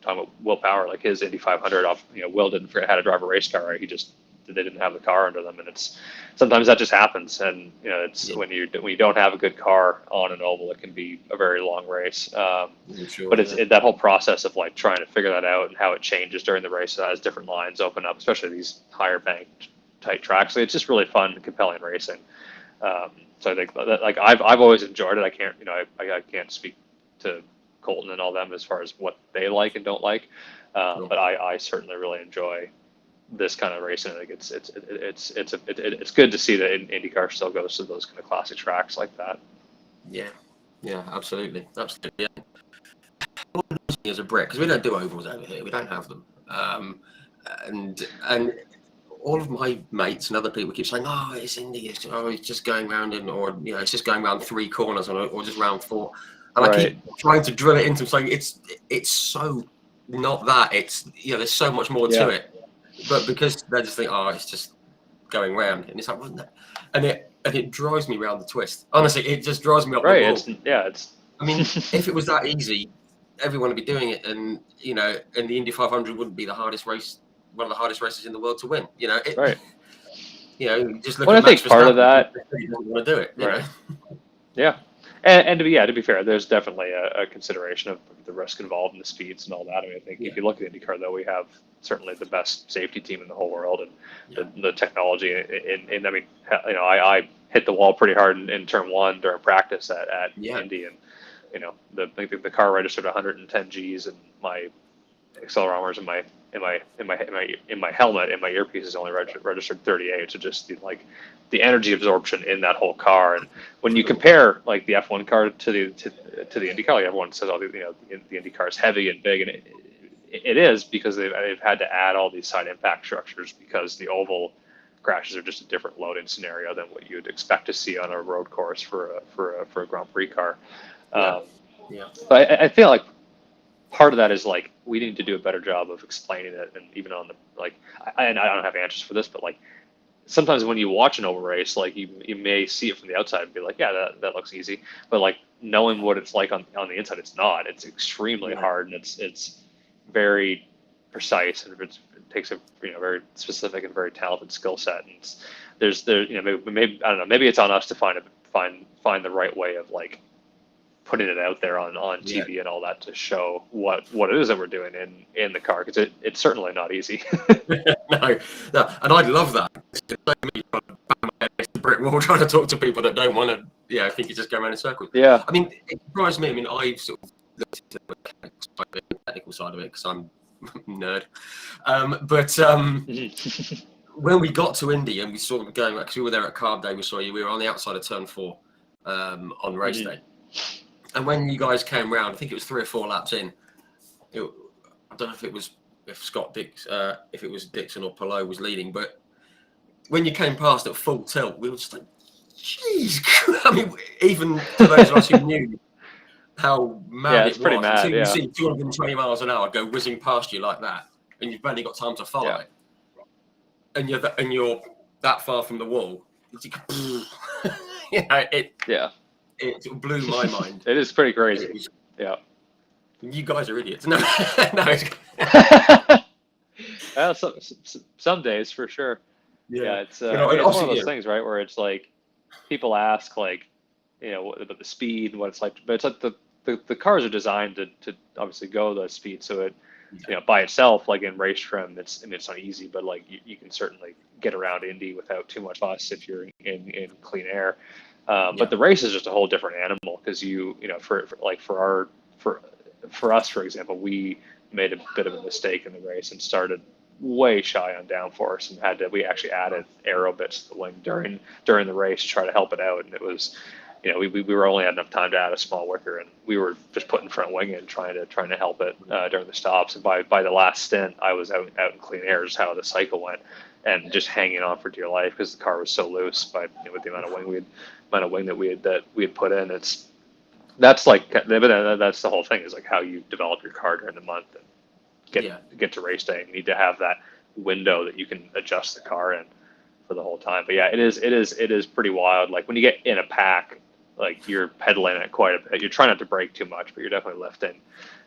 B: about Will Power, like his Indy 500 off, Will didn't forget how to drive a race car, right? He just they didn't have the car under them, and it's sometimes that just happens. And it's when you don't have a good car on an oval, it can be a very long race.
A: Sure,
B: but it's that whole process of like trying to figure that out and how it changes during the race as different lines open up, especially these higher banked tight tracks. So it's just really fun and compelling racing. So I think that, like I've always enjoyed it. I can't I can't speak to Colton and all them as far as what they like and don't like, but I certainly really enjoy this kind of racing. I think it's good to see that IndyCar still goes to those kind of classic tracks like that.
A: Yeah, absolutely. Yeah. As a Brit, because we don't do ovals over here, we don't have them, and all of my mates and other people keep saying, "Oh, it's Indy. It's just going round or it's just going round 3 corners or just round 4." And I keep trying to drill it into them, saying it's so not that. It's there's so much more to it. But because they just think, "Oh, it's just going round," and it's like, well, and it drives me round the twist. Honestly, it just drives me up the wall. I mean, if it was that easy, everyone would be doing it, and and the Indy 500 wouldn't be the hardest race. One of the hardest races in the world to win.
B: Right.
A: Just look
B: at
A: I think
B: part of that.
A: He doesn't want to do it.
B: Right. Yeah. And to be fair, there's definitely a consideration of the risk involved in the speeds and all that. I mean, I think if you look at IndyCar, though, we have certainly the best safety team in the whole world, and the technology. And I mean, I hit the wall pretty hard in turn 1 during practice at Indy, and the car registered 110 Gs, and my accelerometers in my helmet and my earpieces only registered 38. So just the energy absorption in that whole car. And when you compare like the F1 car to the Indy car, like everyone says, the Indy car is heavy and big, and it is because they've had to add all these side impact structures because the oval crashes are just a different loading scenario than what you'd expect to see on a road course for a Grand Prix car. But I feel like part of that is like we need to do a better job of explaining it, and even on the I don't have answers for this, but like sometimes when you watch an oval race, like you may see it from the outside and be like, yeah, that looks easy, but like knowing what it's like on the inside, it's not. It's extremely hard, and it's very precise, and it takes a very specific and very talented skill set. And there's maybe I don't know, maybe it's on us to find the right way of like putting it out there on TV and all that to show what it is that we're doing in the car, because it's certainly not easy.
A: no, and I'd love that. It's like me the brick wall trying to talk to people that don't want to. I think you just go around in circles.
B: Yeah.
A: I mean, it surprised me. I mean, I've sort of looked at the technical side of it because I'm a nerd. But when we got to Indy and we saw them going, because we were there at Carb Day, we saw you. We were on the outside of Turn 4 on race day. And when you guys came round, I think it was 3 or 4 laps in. I don't know if it was if it was Dixon or Palou was leading, but when you came past at full tilt, we were just like, "Jeez!" I mean, even to those of us who knew how mad it was,
B: pretty mad.
A: You see 220 miles an hour go whizzing past you like that, and you've barely got time to follow it, and you're that far from the wall. It blew my mind.
B: It is pretty crazy.
A: You guys are idiots. No.
B: Well, some days for sure. It's one of those things, right, where it's like people ask like, about the speed and what it's like, but it's like the cars are designed to obviously go the speed, so it by itself, like in race trim, it's not easy, but like you can certainly get around Indy without too much fuss if you're in clean air. But the race is just a whole different animal, because for us, for example, we made a bit of a mistake in the race and started way shy on downforce, and we actually added aero bits to the wing during the race to try to help it out. And it was, we were only had enough time to add a small wicker, and we were just putting front wing in, trying to help it during the stops. And by the last stint, I was out in clean air, is how the cycle went, and just hanging on for dear life because the car was so loose. With the amount of wing that we had put in, that's the whole thing, is like how you develop your car during the month and get to race day. You need to have that window that you can adjust the car in for the whole time. But it is pretty wild. Like when you get in a pack, like you're pedaling it quite a bit. You're trying not to brake too much, but you're definitely lifting,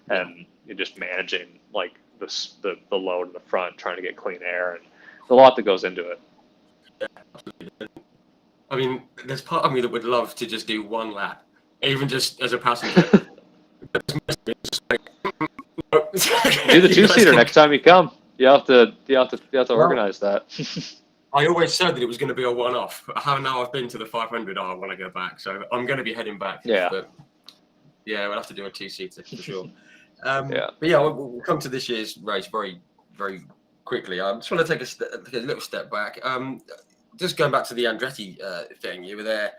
B: and you're just managing like the load in the front, trying to get clean air. And a lot that goes into it.
A: I mean, there's part of me that would love to just do one lap, even just as a passenger.
B: Do the two-seater next time you come. You have to organize that.
A: I always said that it was going to be a one-off. How now I've been to the 500 I want to go back, so I'm going to be heading back.
B: Yeah.
A: But yeah, we'll have to do a two-seater for sure.
B: Yeah.
A: But yeah, we'll come to this year's race very, very quickly. I just want to take a little step back. Just going back to the Andretti thing, you were there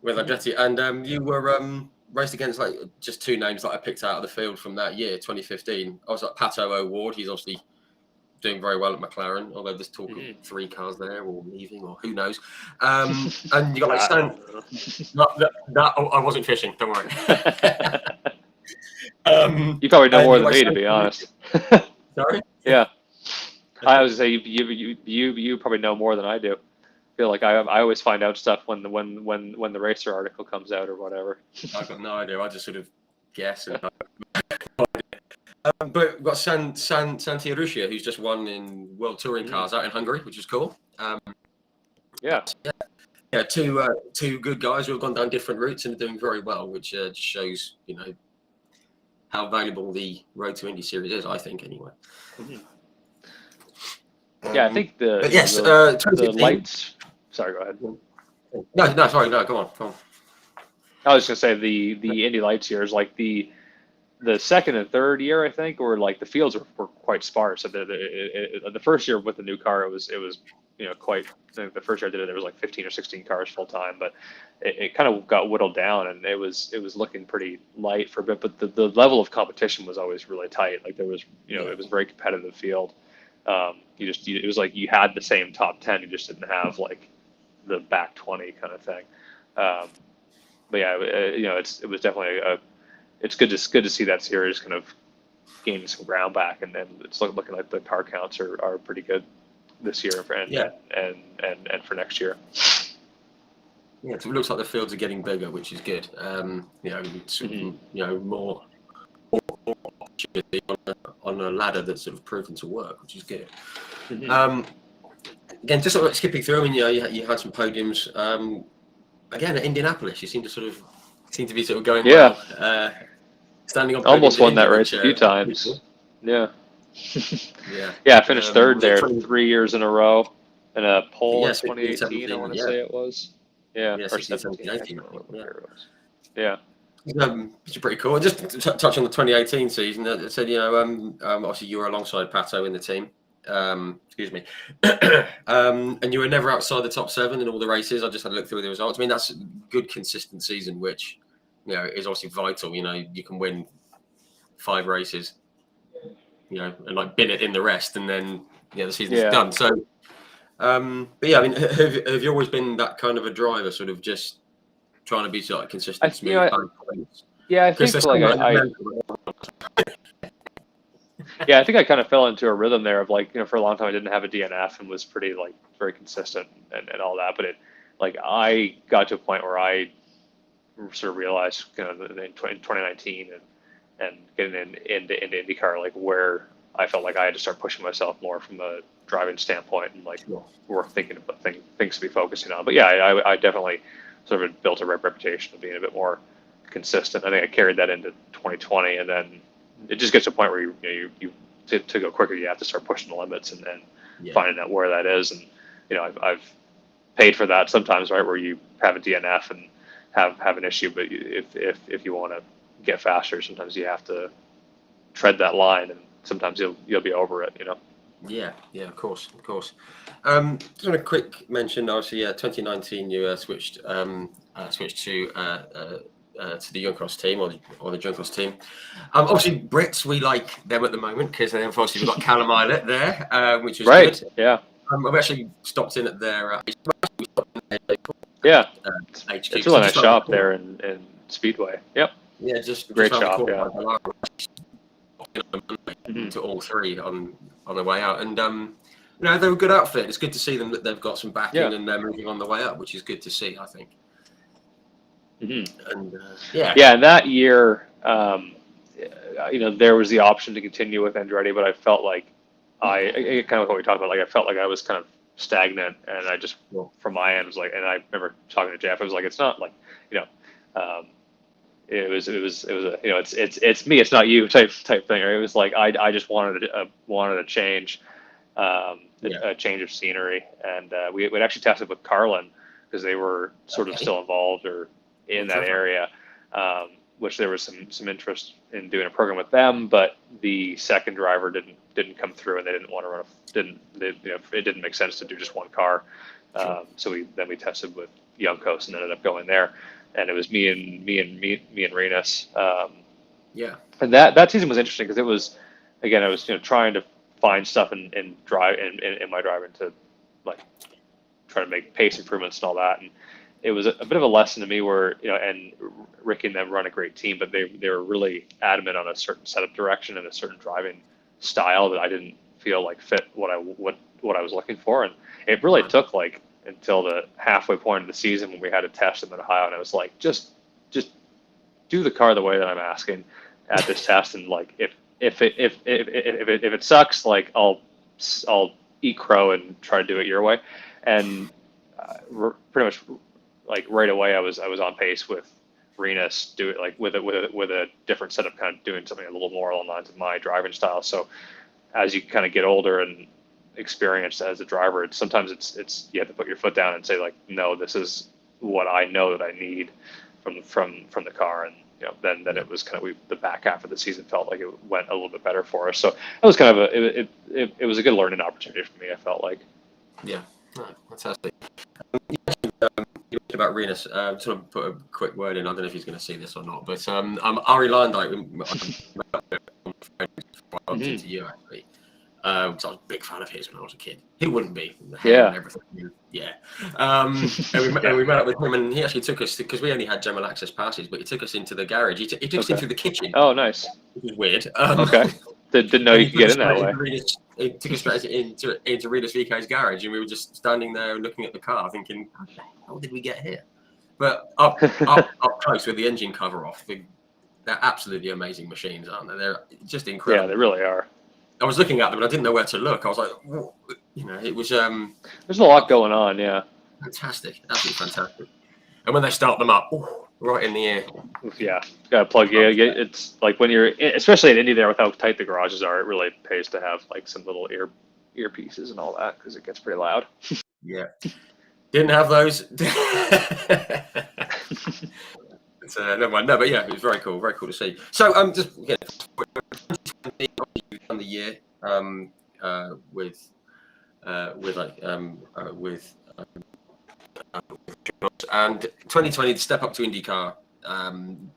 A: with Andretti, and you were raced against like just two names that I picked out of the field from that year, 2015. I was like Pato O'Ward. He's obviously doing very well at McLaren, although there's talk of 3 cars there or leaving or who knows. And you got like Stan. that I wasn't fishing. Don't worry.
B: You probably know more than me, to be honest.
A: Sorry.
B: Yeah. I was say you probably know more than I do. I feel like I always find out stuff when the racer article comes out or whatever.
A: I've got no idea. I just sort of guess. But we've got Santi Arusha, who's just won in World Touring Cars out in Hungary, which is cool.
B: Yeah,
A: two good guys who have gone down different routes and are doing very well, which just shows how valuable the Road to Indy series is. I think anyway.
B: Yeah, I think the lights. Sorry, go ahead.
A: No, sorry, no, go on.
B: I was just gonna say the Indy Lights years, like the second and third year, I think, or like the fields were quite sparse. So the first year with the new car, it was quite. I think the first year I did it, there was like 15 or 16 cars full time, but it kind of got whittled down, and it was looking pretty light for a bit. But the level of competition was always really tight. Like there was it was a very competitive field. It was like you had the same top 10, you just didn't have like the back 20 kind of thing. But yeah, it was definitely it's good to see that series kind of gaining some ground back, and then it's looking like the car counts are pretty good this year and for next year.
A: Yeah, so it looks like the fields are getting bigger, which is good. More opportunity on a ladder that's sort of proven to work, which is good. Again, just sort of skipping through, I mean, you had some podiums. Again, at Indianapolis, you seem to be sort of going well. Standing on
B: almost won that race a few times. Yeah. Yeah, I finished third there 3 years in a row, and a pole in 2018. I want to say it was. Yeah, or 17, 18. Yeah.
A: Which is pretty cool. And just to touch on the 2018 season, it said, obviously you were alongside Pato in the team. Excuse me. And you were never outside the top 7 in all the races. I just had a look through the results. I mean, that's a good, consistent season, which, is obviously vital. You can win 5 races, and like bin it in the rest, and then, the season's done. So, but yeah, I mean, have you always been that kind of a driver, sort of just trying to be sort of consistent, smooth?
B: I think I think I kind of fell into a rhythm there of like, for a long time I didn't have a DNF and was pretty like very consistent and all that. But I got to a point where I sort of realized in 2019 and getting into IndyCar, like where I felt like I had to start pushing myself more from a driving standpoint and like we're thinking about things to be focusing on. But yeah, I definitely sort of built a reputation of being a bit more consistent. I think I carried that into 2020, and then it just gets to a point where you to go quicker, you have to start pushing the limits and finding out where that is. And I've paid for that sometimes, right, where you have a DNF and have an issue, but if you want to get faster, sometimes you have to tread that line, and sometimes you'll be over it.
A: Yeah, of course. Just want a quick mention. Obviously, 2019 you switched to the Young Cross team or the Young Cross team. Obviously, Brits, we like them at the moment because obviously we've got Callum Islet there, which is
B: right.
A: Good.
B: Yeah.
A: I've actually stopped in at their HQ.
B: It's a really nice shop there in Speedway. Yep.
A: Yeah, just
B: great shop. Yeah.
A: To all 3 on the way out, and they're a good outfit. It's good to see them that they've got some backing and they're moving on the way up, which is good to see, I think. And
B: and that year, there was the option to continue with Andretti, but I felt like I kind of what we talked about. Like I felt like I was kind of stagnant, and I just from my end was like, and I remember talking to Jeff. I was like, it's not like, it was a, it's me, it's not you type thing. Right? It was like I just wanted a change, a change of scenery, and we'd actually tested with Carlin because they were sort of still involved or in that area, which there was some interest in doing a program with them, but the second driver didn't come through, and they didn't want to run. It didn't make sense to do just one car. So we tested with Youngcoast and ended up going there, and it was me and Renus. And that season was interesting because it was, again, I was trying to find stuff in my driving to like try to make pace improvements and all that, and it was a bit of a lesson to me where, and Ricky and them run a great team, but they were really adamant on a certain setup direction and a certain driving style that I didn't feel like fit what I was looking for. And it really took like until the halfway point of the season when we had a test in Ohio, and I was like, just do the car the way that I'm asking at this test. And like, if it sucks, like I'll eat crow and try to do it your way. And pretty much like right away, I was on pace with Renus, do it like with a different setup, kind of doing something a little more along the lines of my driving style. So as you kind of get older and experienced as a driver, sometimes it's you have to put your foot down and say like, no, this is what I know that I need from the car. And then it was kind of the back half of the season felt like it went a little bit better for us. So that was kind of it was a good learning opportunity for me, I felt like.
A: Yeah, fantastic. You mentioned about Renus. Sort of put a quick word in. I don't know if he's going to see this or not, but Ari Landike, to you actually. So I was a big fan of his when I was a kid. Who wouldn't be?
B: Yeah.
A: Everything. Yeah. And we met up with him, and he actually took us, because we only had general access passes, but he took us into the garage. He took us into the kitchen.
B: Oh, nice.
A: Which was weird.
B: Okay. Didn't know you could get in that way.
A: He took us straight into Renus VK's garage, and we were just standing there looking at the car, thinking, how did we get here? But up close with the engine cover off, they're absolutely amazing machines, aren't they? They're just incredible.
B: Yeah, they really are.
A: I was looking at them and I didn't know where to look. I was like, it was.
B: There's a lot going on, yeah.
A: Fantastic, absolutely fantastic. And when they start them up, right in the ear.
B: Yeah, gotta plug you. It's like when you're, especially in Indy there, with how tight the garages are, it really pays to have like some little earpieces and all that because it gets pretty loud.
A: Yeah, didn't have those. Never mind. No, but yeah, it was very cool to see. So just on the year with and 2020 to step up to IndyCar, and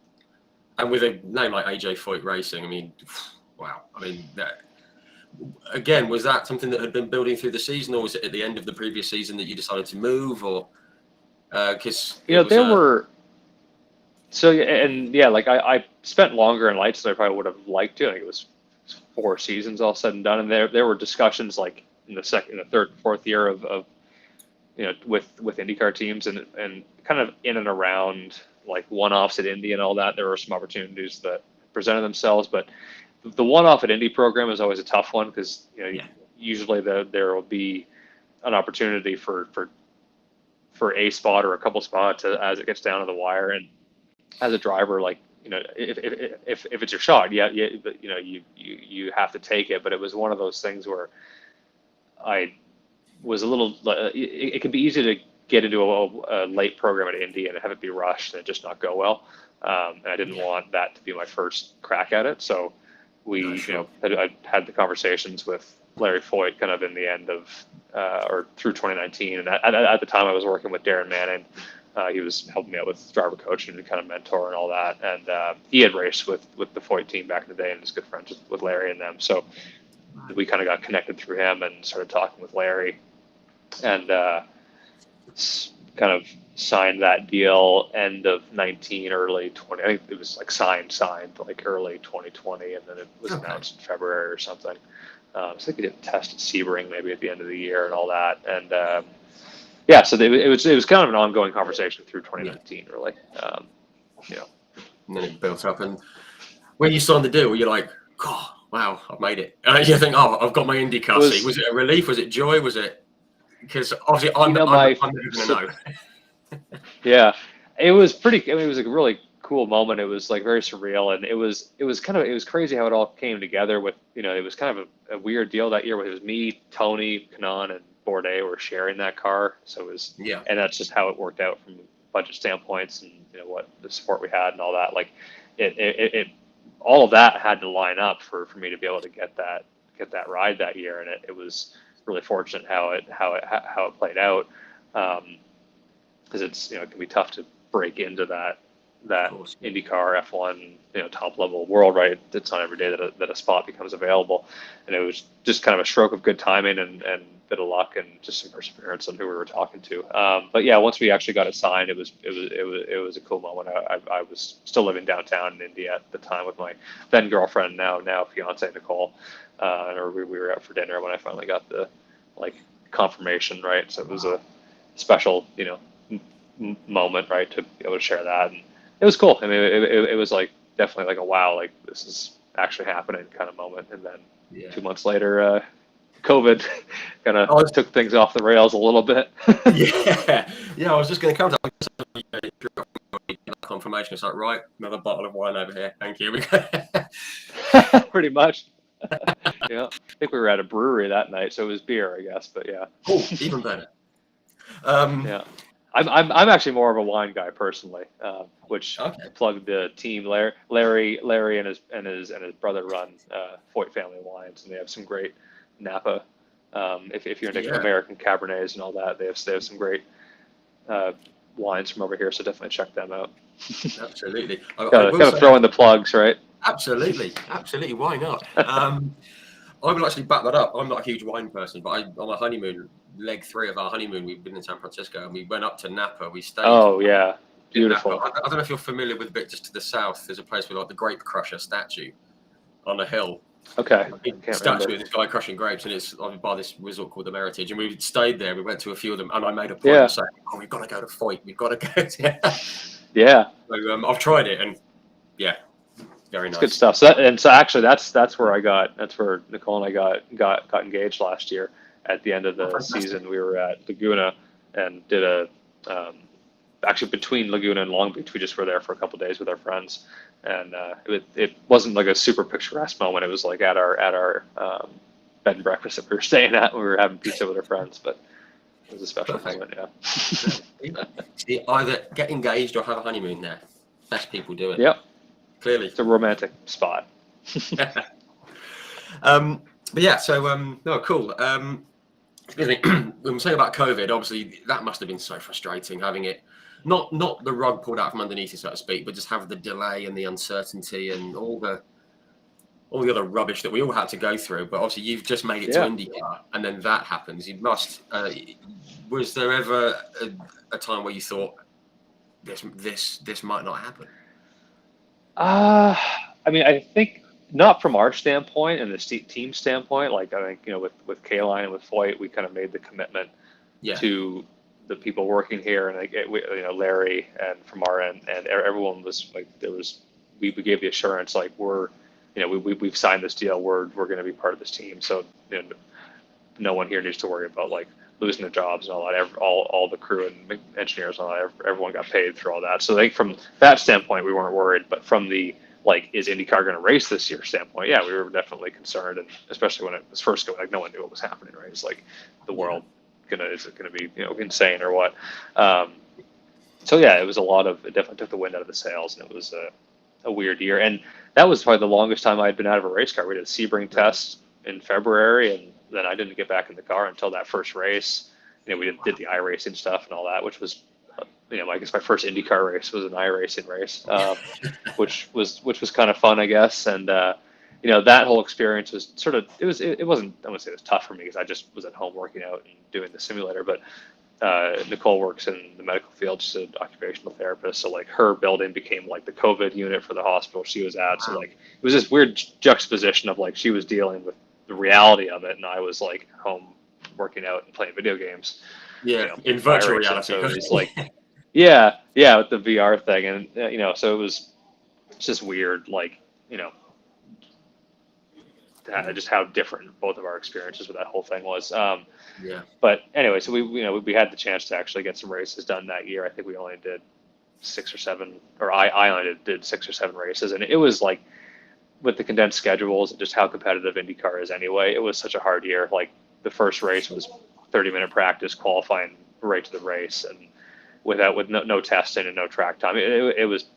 A: with a name like AJ Foyt Racing, I mean, wow. I mean, again, was that something that had been building through the season, or was it at the end of the previous season that you decided to move, or because
B: there were. So like I spent longer in lights than I probably would have liked to. I think it was 4 seasons all said and done, and there were discussions like in the third, fourth year of with IndyCar teams and kind of in and around like one-offs at Indy and all that. There were some opportunities that presented themselves, but the one-off at Indy program is always a tough one because usually there will be an opportunity for a spot or a couple spots as it gets down to the wire. And as a driver, like if it's your shot, you have to take it. But it was one of those things where I was a little. It can be easy to get into a late program at Indy and have it be rushed and it just not go well. And I didn't want that to be my first crack at it. So I had the conversations with Larry Foyt kind of in the end of or through 2019. And at the time I was working with Darren Manning. He was helping me out with driver coaching and kind of mentor and all that. And he had raced with the Foyt team back in the day and was good friends with Larry and them. So we kind of got connected through him and started talking with Larry and kind of signed that deal end of 19, early 20. I think it was like signed like early 2020. And then it was announced in February or something. So I think we did a test at Sebring maybe at the end of the year and all that. And so it was kind of an ongoing conversation through 2019, really.
A: And then it built up. And when you signed the deal, were you like, God, wow, I've made it. You think, oh, I've got my IndyCar seat. Was it a relief? Was it joy? Was it? Because obviously I'm never going to know.
B: Yeah, it was pretty. I mean, it was a really cool moment. It was like very surreal, and it was crazy how it all came together. With it was kind of a weird deal that year. Where it was me, Tony, Kanan, and Bourdais were sharing that car. So it was, and that's just how it worked out from budget standpoints, and what the support we had and all that. Like it all of that had to line up for me to be able to get that ride that year, and it was really fortunate how it played out. Because it's it can be tough to break into that IndyCar F1 top level world, right? It's not every day that a spot becomes available, and it was just kind of a stroke of good timing and a bit of luck and just some perseverance on who we were talking to. But yeah, once we actually got it signed, it was a cool moment. I was still living downtown in Indy at the time with my then girlfriend, now fiance Nicole, and we were out for dinner when I finally got the confirmation, right? So it was a special moment, right, to be able to share that, and it was cool. I mean, it was definitely a wow, this is actually happening kind of moment. And then 2 months later, COVID kind of took things off the rails a little bit.
A: I was just going to come to confirmation. It's like, right, another bottle of wine over here. Thank you.
B: Pretty much. I think we were at a brewery that night, so it was beer, I guess. But yeah.
A: Oh, even better.
B: I'm actually more of a wine guy personally, which plugged the team. Larry and his brother run Foyt Family Wines, and they have some great Napa. If you're into American Cabernets and all that, they have some great wines from over here. So definitely check them out.
A: Absolutely.
B: Gotta throw in the plugs, right?
A: Absolutely. Why not? I will actually back that up. I'm not a huge wine person, but on my honeymoon, leg 3 of our honeymoon, we've been in San Francisco and we went up to Napa. We stayed.
B: Oh yeah, beautiful.
A: I don't know if you're familiar with a bit just to the south. There's a place with the grape crusher statue on a hill.
B: Okay.
A: Statue of this guy crushing grapes, and it's by this resort called the Meritage. And we stayed there. We went to a few of them, and I made a point of saying, "Oh, we've got to go to Foyt. We've got to go."
B: Yeah.
A: So I've tried it, and very nice.
B: It's good stuff. So actually, that's where Nicole and I got engaged last year. At the end of the season, we were at Laguna and did actually between Laguna and Long Beach, we just were there for a couple of days with our friends, and it wasn't a super picturesque moment. It was at our bed and breakfast that we were staying at. We were having pizza with our friends, but it was a special moment. Yeah.
A: See, either get engaged or have a honeymoon there. Best people do it.
B: Yep.
A: Clearly,
B: it's a romantic spot.
A: But yeah, so no, cool. Excuse me. When we're saying about COVID, obviously that must have been so frustrating having it, not the rug pulled out from underneath you, so to speak, but just have the delay and the uncertainty and all the other rubbish that we all had to go through. But obviously you've just made it to IndyCar, and then that happens. You must. Was there ever a time where you thought this might not happen?
B: I mean, I think not from our standpoint and the team standpoint. I think with K-Line and with Foyt, we kind of made the commitment to the people working here, and Larry, and from our end, and everyone was we gave the assurance we've signed this deal. We're going to be part of this team. So no one here needs to worry about losing their jobs and all that. All the crew and engineers and all that, everyone got paid through all that. So I think from that standpoint, we weren't worried. But from the is IndyCar going to race this year standpoint, we were definitely concerned, and especially when it was first going, no one knew what was happening, right? It's the world is it going to be insane or what? So it was it definitely took the wind out of the sails, and it was a weird year. And that was probably the longest time I had been out of a race car. We did a Sebring test in February, and then I didn't get back in the car until that first race. We did the iRacing stuff and all that, which was, I guess my first IndyCar race was an iRacing race, which was kind of fun, I guess. And that whole experience was it wasn't, I wouldn't say it was tough for me because I just was at home working out and doing the simulator. But Nicole works in the medical field. She's an occupational therapist, so her building became the COVID unit for the hospital she was at. So it was this weird juxtaposition of she was dealing with the reality of it, and I was home working out and playing video games.
A: In virtual reality.
B: So it was with the VR thing, and so it was just weird. just how different both of our experiences with that whole thing was.
A: Yeah.
B: But anyway, so we had the chance to actually get some races done that year. I think we only did 6 or 7, or I only did 6 or 7 races, and it was like, with the condensed schedules and just how competitive IndyCar is anyway, it was such a hard year. Like the first race was 30-minute practice, qualifying right to the race, and with no testing and no track time, it was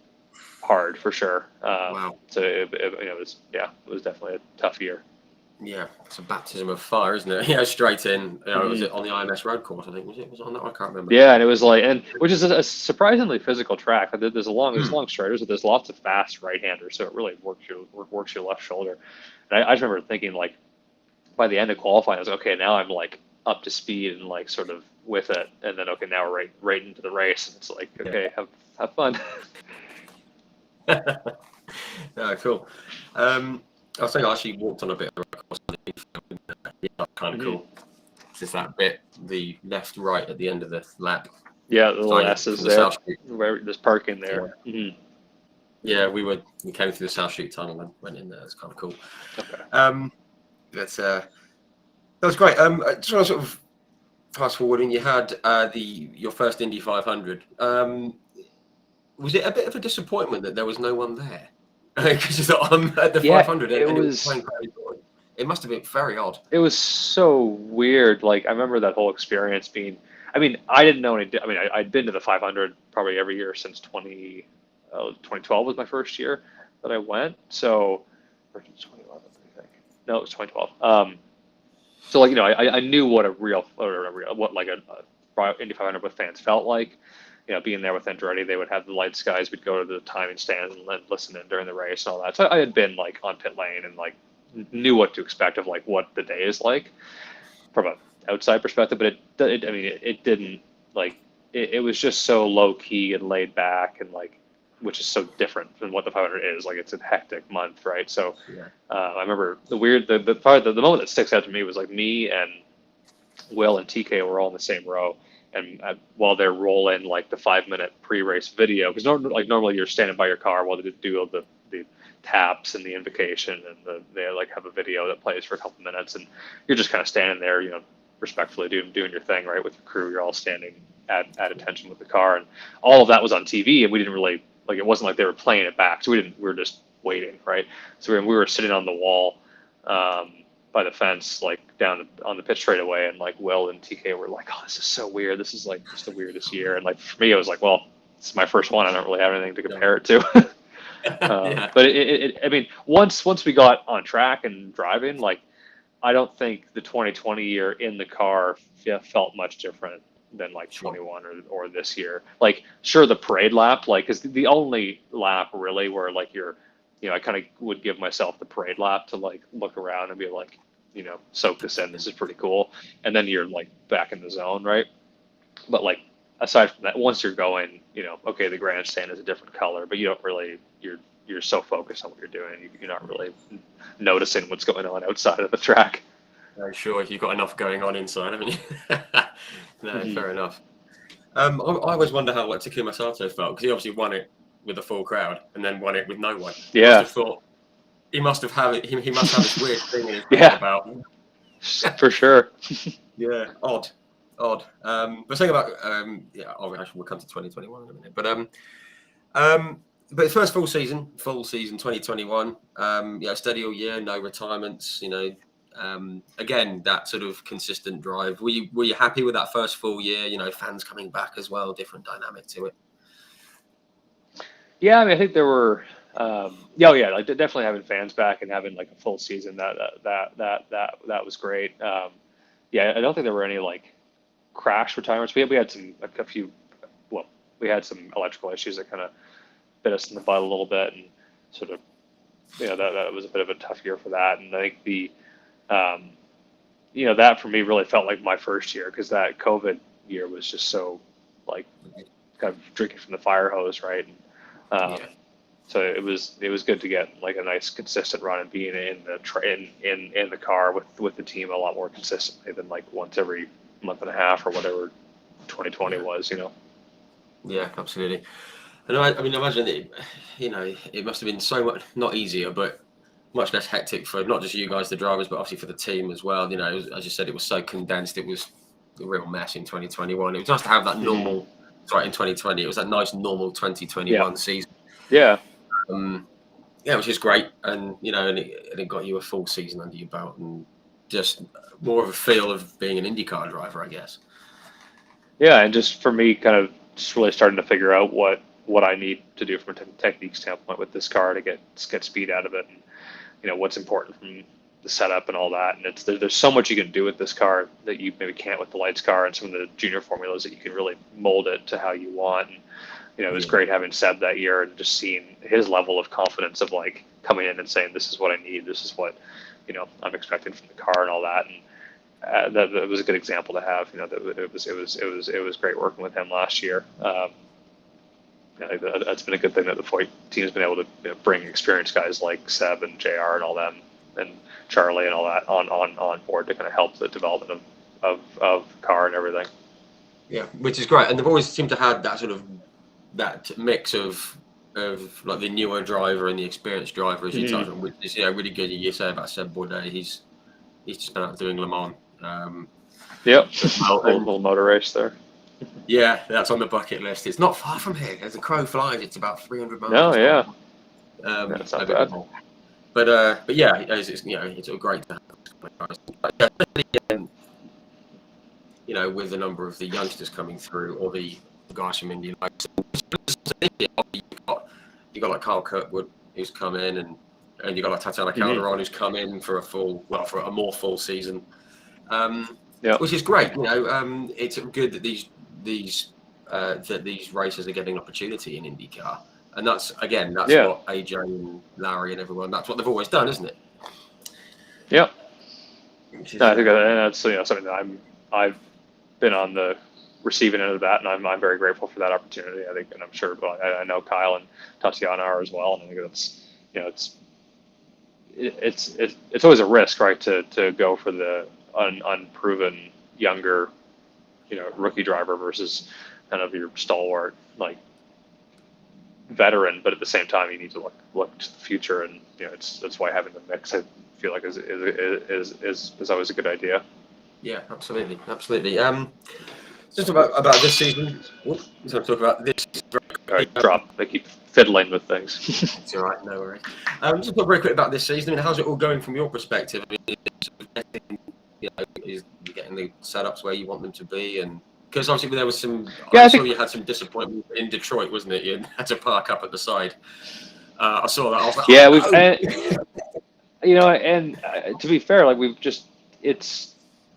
B: hard for sure.
A: Wow.
B: So it was definitely a tough year.
A: Yeah, it's a baptism of fire, isn't it? Yeah, straight in. Was it on the IMS road course? I think was it on that? I can't remember.
B: Yeah, and it was like, and which is a surprisingly physical track. There's long straighters, but there's lots of fast right-handers, so it really works your left shoulder. And I just remember thinking, like, by the end of qualifying, I was like, okay, now I'm like up to speed and like sort of with it, and then okay, now we're right into the race, and it's like, okay, have fun.
A: Yeah, cool. I was saying I actually walked on a bit of a course. Yeah, kind of cool. It's just that bit, the left, right at the end of the lap.
B: Yeah, the little S's there. Where there's parking there.
A: Yeah. Yeah, we came through the South Street Tunnel and went in there. It's kind of cool.
B: Okay.
A: That was great. Just want to sort of fast forward, and you had your first Indy 500. Was it a bit of a disappointment that there was no one there? Because you thought I'm at the 500, it must have been very odd.
B: It was so weird. Like I remember that whole experience being. I mean, I didn't know any. I mean, I'd been to the 500 probably every year since 2012 was my first year that I went. So, or 2011, I think. No, it was 2012. So like I knew what what like a Indy 500 with fans felt like. Being there with Andretti, they would have the light skies. We'd go to the timing stand and listen in during the race and all that. So I had been like on pit lane and like knew what to expect of like what the day is like from an outside perspective. But it didn't like it was just so low key and laid back and like, which is so different than what the 500 is. Like it's a hectic month, right? So I remember the moment that sticks out to me was like me and Will and TK were all in the same row. And while they're rolling like the 5-minute pre-race video, because normally you're standing by your car while they do all the taps and the invocation, and they like have a video that plays for a couple minutes, and you're just kind of standing there, respectfully doing your thing, right, with your crew. You're all standing at attention with the car, and all of that was on TV, and we didn't really like. It wasn't like they were playing it back, so we were just waiting, right? So we were sitting on the wall. By the fence, like down on the pit straightaway, and like Will and TK were like, "Oh, this is so weird. This is like just the weirdest year." And like for me, it was like, "Well, it's my first one. I don't really have anything to compare it to." But I mean, once we got on track and driving, like I don't think the 2020 year in the car felt much different than like 21 or this year. Like, sure, the parade lap, like, is the only lap really where like I kind of would give myself the parade lap to like look around and be like, soak this in. This is pretty cool. And then you're like back in the zone, right? But like aside from that, once you're going, okay, the grandstand is a different color, but you don't really, you're so focused on what you're doing, you're not really noticing what's going on outside of the track.
A: Very sure you've got enough going on inside, haven't you? No, fair enough. I always wonder how Takuma Sato felt, because he obviously won it with a full crowd and then won it with no one.
B: Yeah.
A: He must have this weird thing in his head about.
B: For sure.
A: Yeah, odd. But saying about we'll come to 2021 in a minute. But first full season 2021. Steady all year, no retirements. Again, that sort of consistent drive. Were you happy with that first full year? Fans coming back as well, different dynamic to it.
B: Yeah, I mean, I think there were, like definitely having fans back and having like a full season that was great. I don't think there were any like crash retirements. We had a few. Well, we had some electrical issues that kind of bit us in the butt a little bit, and sort of, that was a bit of a tough year for that. And I think that for me really felt like my first year, because that COVID year was just so like kind of drinking from the fire hose, right? And, so it was good to get like a nice consistent run and being in the car with the team a lot more consistently than like once every month and a half or whatever 2020 was,
A: Yeah, absolutely. And I mean, imagine it. It must have been so much not easier, but much less hectic for not just you guys, the drivers, but obviously for the team as well. You know, as you said, it was so condensed. It was a real mess in 2021. It was nice to have that normal. Sorry, in 2020, it was that nice normal 2021 season.
B: Yeah.
A: Yeah, which is great, and you know, and it got you a full season under your belt, and just more of a feel of being an IndyCar driver, I guess.
B: Yeah, and just for me, kind of just really starting to figure out what I need to do from a technique standpoint with this car to get speed out of it, and you know what's important from the setup and all that. And there's so much you can do with this car that you maybe can't with the lights car and some of the junior formulas that you can really mold it to how you want. And, you know, it was great having Seb that year and just seeing his level of confidence of like coming in and saying, this is what I need. This is what, you know, I'm expecting from the car and all that. And that was a good example to have, you know, it was great working with him last year. That's been a good thing that the Foyt team has been able to, you know, bring experienced guys like Seb and JR and all them and Charlie and all that on board to kind of help the development of the car and everything.
A: Yeah, which is great. And they've always seemed to have that sort of that mix of like the newer driver and the experienced driver, as you touched on, which is, you know, really good. You say about Seb Bourdais, he's just been out doing Le Mans.
B: Yep, little motor race there.
A: Yeah, that's on the bucket list. It's not far from here. As the crow flies, it's about 300 miles.
B: No, yeah.
A: That's not bad. But yeah, it's you know, it's great to have. You know, with the number of the youngsters coming through, or the guys from Indy, like you got like Kyle Kirkwood who's come in, and you got like Tatiana Calderon who's come in for a more full season, which is great. You know, it's good that these racers are getting an opportunity in IndyCar, and that's what AJ and Larry and everyone, that's what they've always done, isn't it?
B: Yep. I think that's, you know, something that I've been on the receiving end of that, and I'm very grateful for that opportunity. I think, and I'm sure, but I know Kyle and Tatiana are as well, and I think that's, you know, it's always a risk, right, to go for the unproven younger, you know, rookie driver versus kind of your stalwart like veteran, but at the same time you need to look to the future, and you know, that's why having the mix, I feel like is always a good idea.
A: Yeah, absolutely. Just about this season. Let's talk about this.
B: All right, drop. I keep fiddling with things.
A: It's all right, no worries. Just talk very quick about this season. I mean, how's it all going from your perspective? I mean, you know, is you getting the setups where you want them to be, and because obviously there was some. Yeah, I saw you had some disappointment in Detroit, wasn't it? You had to park up at the side. I saw that. I was like,
B: yeah, you know, and to be fair, like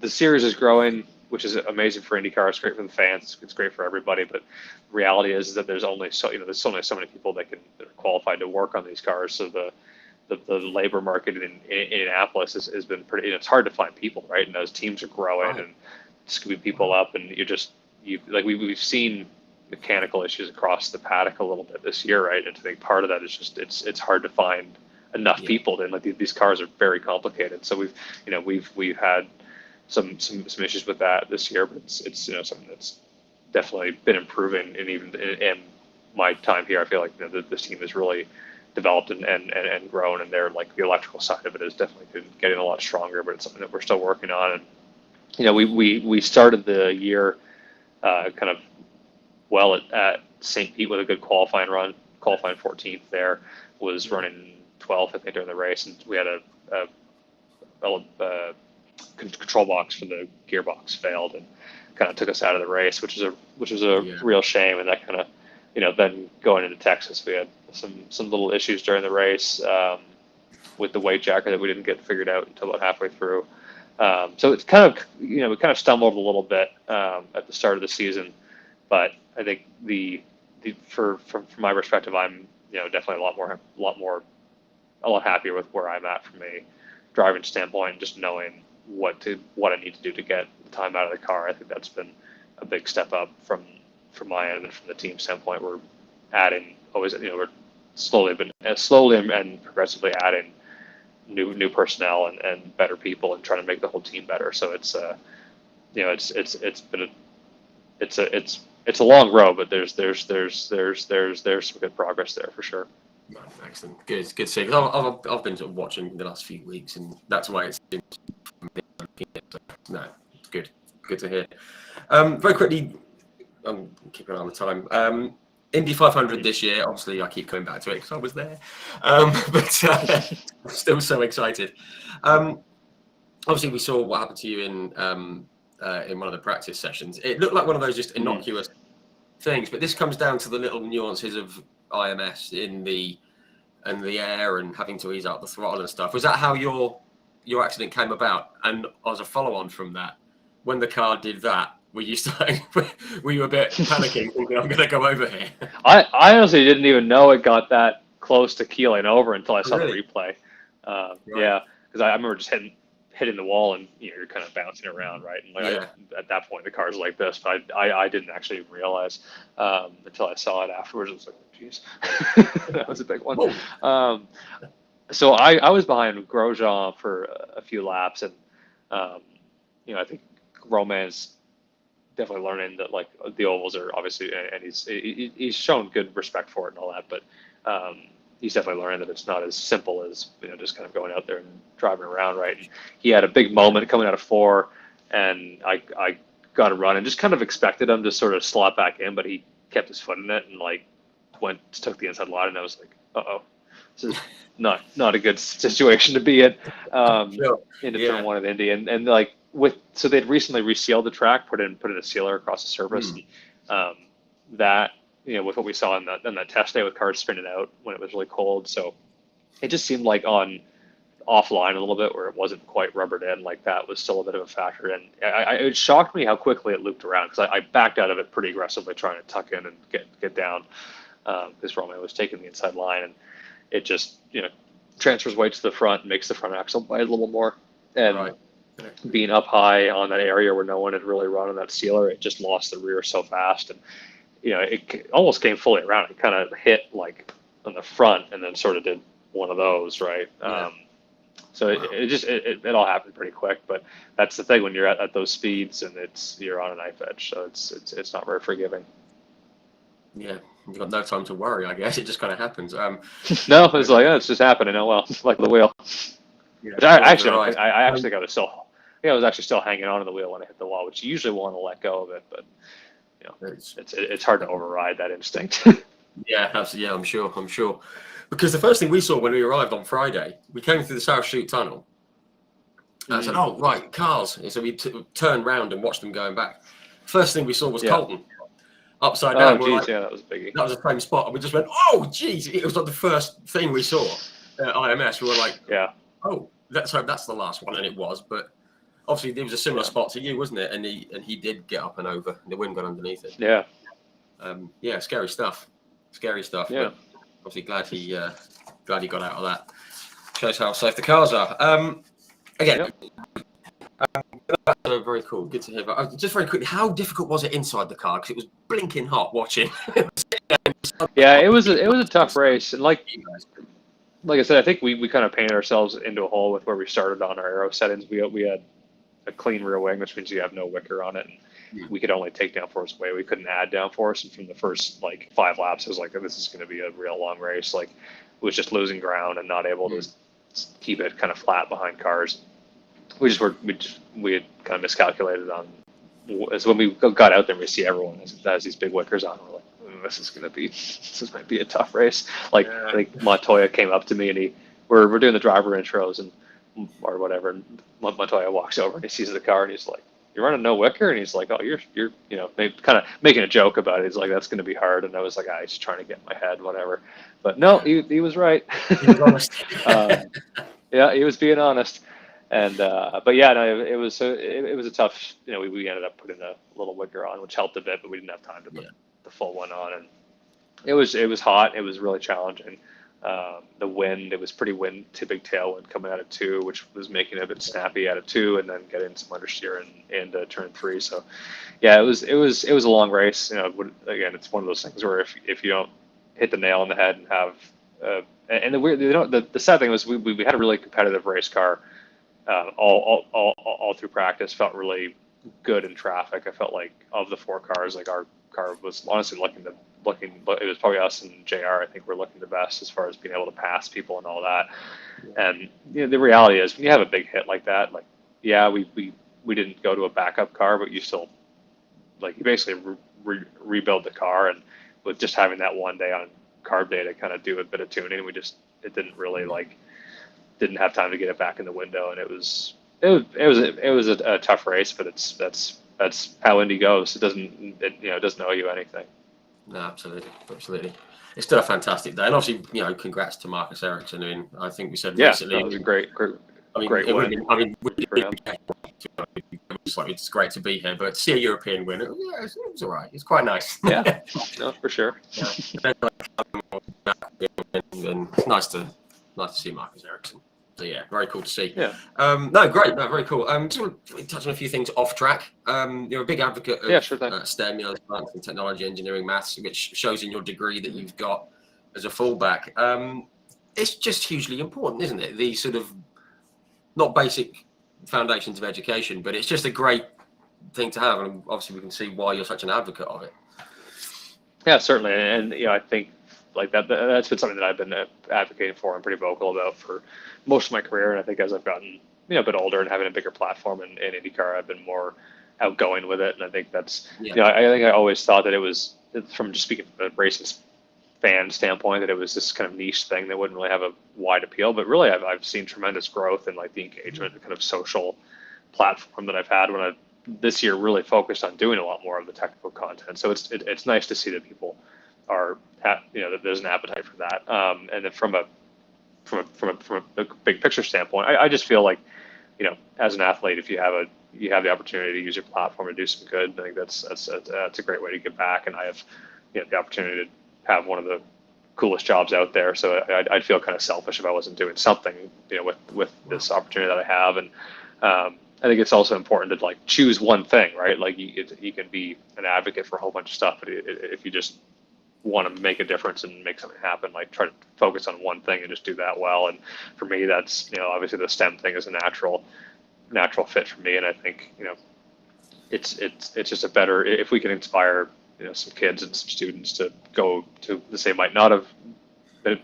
B: the series is growing, which is amazing for IndyCar. It's great for the fans. It's great for everybody. But the reality is that there's only so many people that are qualified to work on these cars. So the labor market in Indianapolis has been pretty. You know, it's hard to find people, right? And those teams are growing and scooping people up, and we've seen mechanical issues across the paddock a little bit this year, right? And I think part of that is just it's hard to find enough people. And like these cars are very complicated. So we've had some issues with that this year, but it's you know, something that's definitely been improving. And even in my time here, I feel like, you know, this team has really developed and grown, and they're like the electrical side of it has definitely been getting a lot stronger, but it's something that we're still working on. And you know, we started the year kind of well at St. Pete with a good qualifying 14th there, was running 12th, I think, during the race, and we had a control box for the gearbox failed and kind of took us out of the race, which was a real shame. And that kind of, you know, then going into Texas, we had some little issues during the race with the weight jacker that we didn't get figured out until about halfway through. So it's kind of, you know, we kind of stumbled a little bit at the start of the season, but I think from my perspective, I'm, you know, definitely a lot happier with where I'm at from a driving standpoint, just knowing what I need to do to get the time out of the car. I think that's been a big step up from my end, and from the team standpoint. We're adding always, you know, we're slowly and progressively adding new personnel and better people, and trying to make the whole team better. So it's you know, it's a long road, but there's some good progress there for sure.
A: Excellent. Good to see. Because I've been sort of watching the last few weeks, and that's why it's been. No, it's good. Good to hear. Very quickly, I'm keeping an eye on the time. Indy 500 this year. Obviously, I keep coming back to it because I was there, but I'm still so excited. Obviously, we saw what happened to you in one of the practice sessions. It looked like one of those just innocuous things, but this comes down to the little nuances of IMS in the air and having to ease out the throttle and stuff. Was that how your accident came about? And as a follow-on from that, when the car did that, were you a bit panicking, thinking I'm going to go over here?
B: I honestly didn't even know it got that close to keeling over until I saw the replay.
A: Right.
B: Yeah, because I remember just hitting the wall, and you're kind of bouncing around, right? And at that point, the car's like this, but I didn't actually realize until I saw it afterwards. I was like, geez, that was a big one. So I was behind Grosjean for a few laps, and I think Roman's definitely learning that like the ovals are obviously, and he's shown good respect for it and all that, but he's definitely learning that it's not as simple as just kind of going out there and driving around, right? And he had a big moment coming out of 4, and I got a run and just kind of expected him to sort of slot back in, but he kept his foot in it and like took the inside line, and I was like, uh-oh, this is not a good situation to be in into turn 1 of Indy, and like so they'd recently resealed the track, put in a sealer across the surface, and that with what we saw on that test day with cars spinning out when it was really cold, so it just seemed like on offline a little bit where it wasn't quite rubbered in, like that was still a bit of a factor, and it shocked me how quickly it looped around, because I backed out of it pretty aggressively trying to tuck in and get down, because Roman was taking the inside line, and it just transfers weight to the front, makes the front axle bite a little more, and being up high on that area where no one had really run on that sealer, it just lost the rear so fast, and it almost came fully around. It kind of hit like on the front and then sort of did one of those, right? So it all happened pretty quick, but that's the thing when you're at those speeds and you're on a knife edge, so it's not very forgiving.
A: Yeah, you've got no time to worry, I guess. It just kind of happens.
B: No, it's like, it's just happening. Oh well, it's like the wheel. Yeah, I actually think I was actually still hanging on to the wheel when I hit the wall, which you usually want to let go of it, but it's hard to override that instinct.
A: Yeah, absolutely. Yeah, I'm sure. Because the first thing we saw when we arrived on Friday, we came through the South Chute Tunnel. And I said, "Oh, right, cars." And so we turned round and watched them going back. First thing we saw was Colton upside down.
B: Oh, geez, that was a biggie.
A: That was the same spot, and we just went, "Oh, geez!" It was like the first thing we saw at IMS. We were like, "Oh, that's the last one," and it was. But obviously, there was a similar spot to you, wasn't it? And he did get up and over, and the wind got underneath it.
B: Yeah.
A: Scary stuff. Yeah. But obviously, glad he got out of that. Shows how safe the cars are. Again. Very cool. Good to hear. But just very quickly, how difficult was it inside the car? Because it was blinking hot watching.
B: Yeah, it was a tough race, and like I said, I think we kind of painted ourselves into a hole with where we started on our aero settings. We had a clean rear wing, which means you have no wicker on it, and we could only take downforce away. We couldn't add downforce, and from the first 5 laps, it was like, this is going to be a real long race. Like, it was just losing ground and not able to keep it kind of flat behind cars. We had kind of miscalculated on. So when we got out there, and we see everyone has these big wickers on. We're like, this might be a tough race. I think Montoya came up to me, and we're doing the driver intros or whatever, and Montoya walks over and he sees the car and he's like, "You're running no wicker?" And he's like, "Oh, you're kind of making a joke about it." He's like, "That's going to be hard." And I was like, "He's trying to get in my head, whatever." But no, he was right.
A: He was honest.
B: Yeah, he was being honest. And but yeah, no, it was a tough. We ended up putting a little wicker on, which helped a bit, but we didn't have time to put the full one on, and it was hot. It was really challenging. The wind, it was pretty big tailwind coming out of 2, which was making it a bit snappy out of 2, and then getting some understeer into turn 3. So yeah, it was a long race. Again, it's one of those things where if you don't hit the nail on the head and have and the sad thing was we had a really competitive race car. All through practice, felt really good in traffic. I felt like of the 4 cars, like our car was honestly looking looking, but it was probably us and JR. I think we're looking the best as far as being able to pass people and all that. And the reality is, when you have a big hit like that, like, yeah, we didn't go to a backup car, but you still, like, you basically rebuild the car, and with just having that one day on carb day to kind of do a bit of tuning, it didn't really didn't have time to get it back in the window, and it was a tough race, but that's how Indy goes. It doesn't owe you anything.
A: No, absolutely. It's still a fantastic day, and obviously, congrats to Marcus Ericsson. I mean, I think we said recently,
B: that was a great win.
A: It's great to be here, but to see a European win, it was all right. It's quite nice.
B: Yeah, no, for sure.
A: And it's nice to see Marcus Ericsson. So yeah, very cool to see.
B: Yeah.
A: No, great. No, very cool. Just want to touch on a few things off track. You're a big advocate of STEM, science and technology, engineering, maths, which shows in your degree that you've got as a fallback. It's just hugely important, isn't it? The sort of not basic foundations of education, but it's just a great thing to have, and obviously we can see why you're such an advocate of it. Yeah,
B: certainly, and I think like that's been something that I've been advocating for and pretty vocal about for most of my career. And I think as I've gotten a bit older and having a bigger platform in IndyCar, I've been more outgoing with it. And I think that's I think I always thought that it was, from just speaking from a racing fan standpoint, that it was this kind of niche thing that wouldn't really have a wide appeal. But really, I've seen tremendous growth in like the engagement, the kind of social platform that I've had when I this year really focused on doing a lot more of the technical content. So it's nice to see that people are that there's an appetite for that. And then from a big picture standpoint, I just feel like as an athlete, if you have the opportunity to use your platform to do some good, I think that's a great way to give back. And I have the opportunity to have one of the coolest jobs out there, so I'd feel kind of selfish if I wasn't doing something with this opportunity that I have. And I think it's also important to like choose one thing, right? Like you can be an advocate for a whole bunch of stuff, but if you just want to make a difference and make something happen, like try to focus on one thing and just do that well. And for me, that's obviously the STEM thing is a natural fit for me. And I think it's just a better, if we can inspire some kids and some students to go to, they might not have been,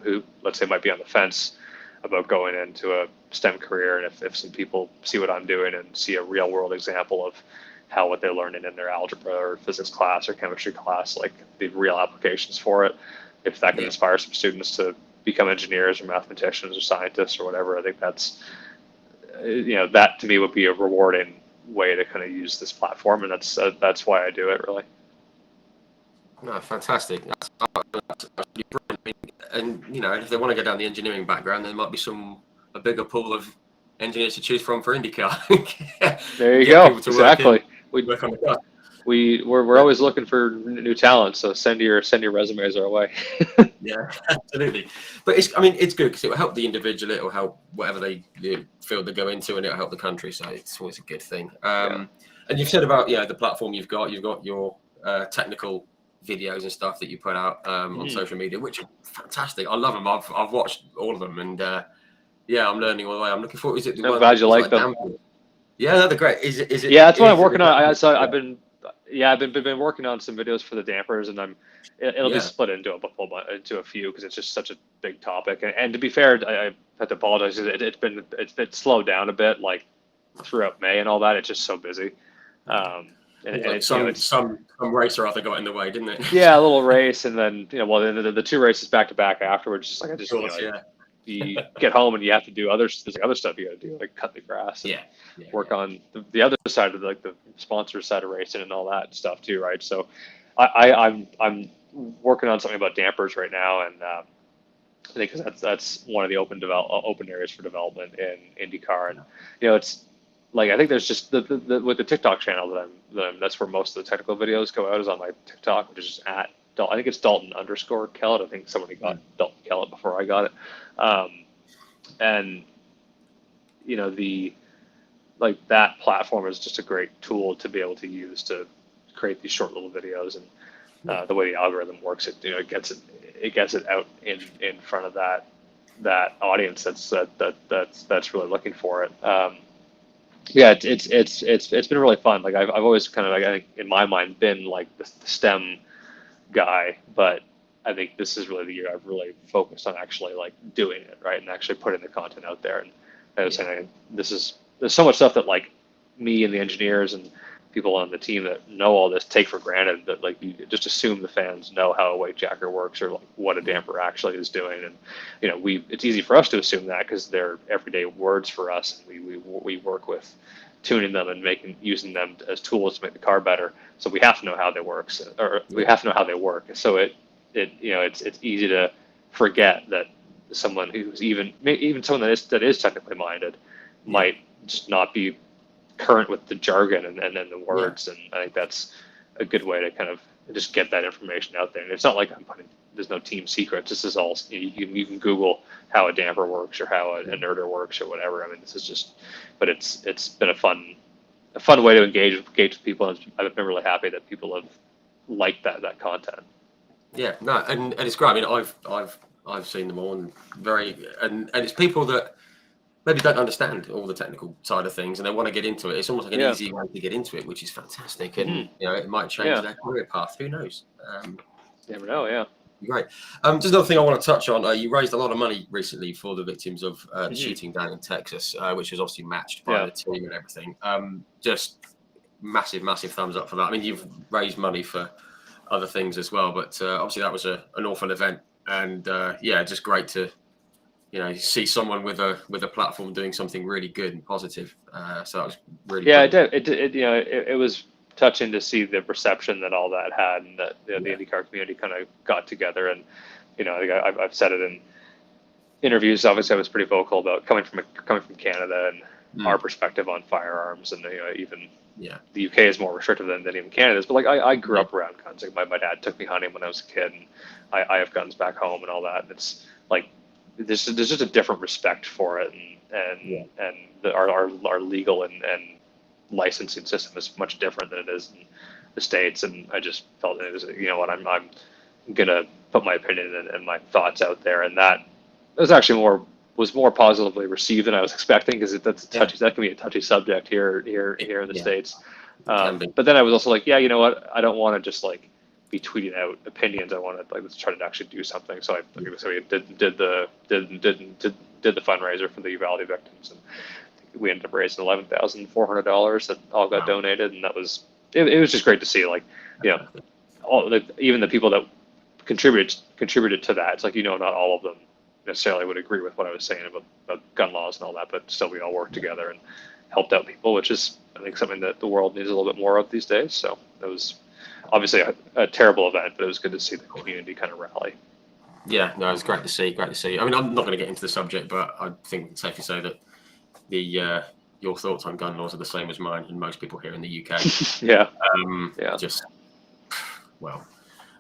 B: who let's say might be on the fence about going into a STEM career, and if some people see what I'm doing and see a real world example of how what they're learning in their algebra or physics class or chemistry class, like the real applications for it, if that can inspire some students to become engineers or mathematicians or scientists or whatever, I think that's, that to me would be a rewarding way to kind of use this platform. And that's why I do it, really.
A: No, fantastic. That's really brilliant. And, if they want to go down the engineering background, there might be a bigger pool of engineers to choose from for IndyCar.
B: There you go. Exactly. We're always looking for new talent, so send your resumes our way.
A: Yeah, absolutely. But it's good because it will help the individual, it will help whatever they field they go into, and it will help the country. So it's always a good thing. And you've said about the platform you've got your technical videos and stuff that you put out on social media, which are fantastic. I love them. I've watched all of them, and I'm learning all the way. I'm looking forward. Is it the
B: I'm glad you like them.
A: Yeah, no, they're great. Is it?
B: Yeah, that's what I'm working on. I've been working on some videos for the dampers, and it'll be split into a few because it's just such a big topic. And to be fair, I have to apologize. It's been slowed down a bit, like throughout May and all that. It's just so busy. And
A: some race or other got in the way, didn't it?
B: Yeah, a little race, and then the two races back to back afterwards. Just like you get home and you have to do there's other stuff you got to do, like cut the grass and work on the other side of the sponsor side of racing and all that stuff too, right? So I'm working on something about dampers right now, and I think that's one of the open areas for development in IndyCar. And it's like, I think there's just with the TikTok channel that's where most of the technical videos go out, is on my TikTok, which is just at Dalton. I think it's Dalton_Kellett. I think somebody got Dalton Kellett before I got it. And that platform is just a great tool to be able to use to create these short little videos. And the way the algorithm works, it gets it out in front of that audience that's really looking for it. It's been really fun. Like I've always kind of, like, I think in my mind, been like the STEM guy, but I think this is really the year I've really focused on actually like doing it, right, and actually putting the content out there. And I was saying, there's so much stuff that like me and the engineers and people on the team that know all this take for granted, that like you just assume the fans know how a weight jacker works or like what a damper actually is doing. And it's easy for us to assume that because they're everyday words for us, and we work with tuning them and using them as tools to make the car better. So we have to know how they work, or we have to know how they work. So it's easy to forget that someone who's even someone that is technically minded might just not be current with the jargon and then the words. And I think that's a good way to kind of just get that information out there. And it's not like there's no team secrets. This is all, you can Google how a damper works or how an inverter works or whatever. I mean, this is just, but it's been a fun way to engage with people. And I've been really happy that people have liked that content.
A: Yeah, no, and it's great. I mean, I've seen them all, and it's people that maybe don't understand all the technical side of things, and they want to get into it. It's almost like an easy way to get into it, which is fantastic. And it might change their career path. Who knows?
B: You never know. Yeah.
A: Great. Just another thing I want to touch on. You raised a lot of money recently for the victims of the shooting down in Texas, which was obviously matched by the team and everything. Just massive thumbs up for that. I mean, you've raised money for other things as well, but obviously that was an awful event, and just great to see someone with a platform doing something really good and positive. So that was really
B: it was touching to see the reception that all that had, and that the IndyCar community kind of got together. And I've said it in interviews. Obviously, I was pretty vocal about coming from Canada and our perspective on firearms, and even the UK is more restrictive than even Canada is. But like I grew up around guns. Like my dad took me hunting when I was a kid, and I have guns back home and all that. And it's like there's just a different respect for it, and our legal and licensing system is much different than it is in the States. And I just felt it was, I'm gonna put my opinion and my thoughts out there, and that was actually more positively received than I was expecting, because that can be a touchy subject here in the States. But then I was also like, you know what, I don't want to just like be tweeting out opinions. I want to let's try to actually do something. So we did the fundraiser for the Uvalde victims, and we ended up raising $11,400 that all got donated, and that was it was just great to see, like, even the people that contributed to that. It's like, not all of them necessarily would agree with what I was saying about gun laws and all that, but still we all worked together and helped out people, which is, I think, something that the world needs a little bit more of these days. So it was obviously a terrible event, but it was good to see the community kind of rally.
A: Yeah, no, it was great to see. I mean, I'm not going to get into the subject, but I think it's safe to say that your thoughts on gun laws are the same as mine and most people here in the UK.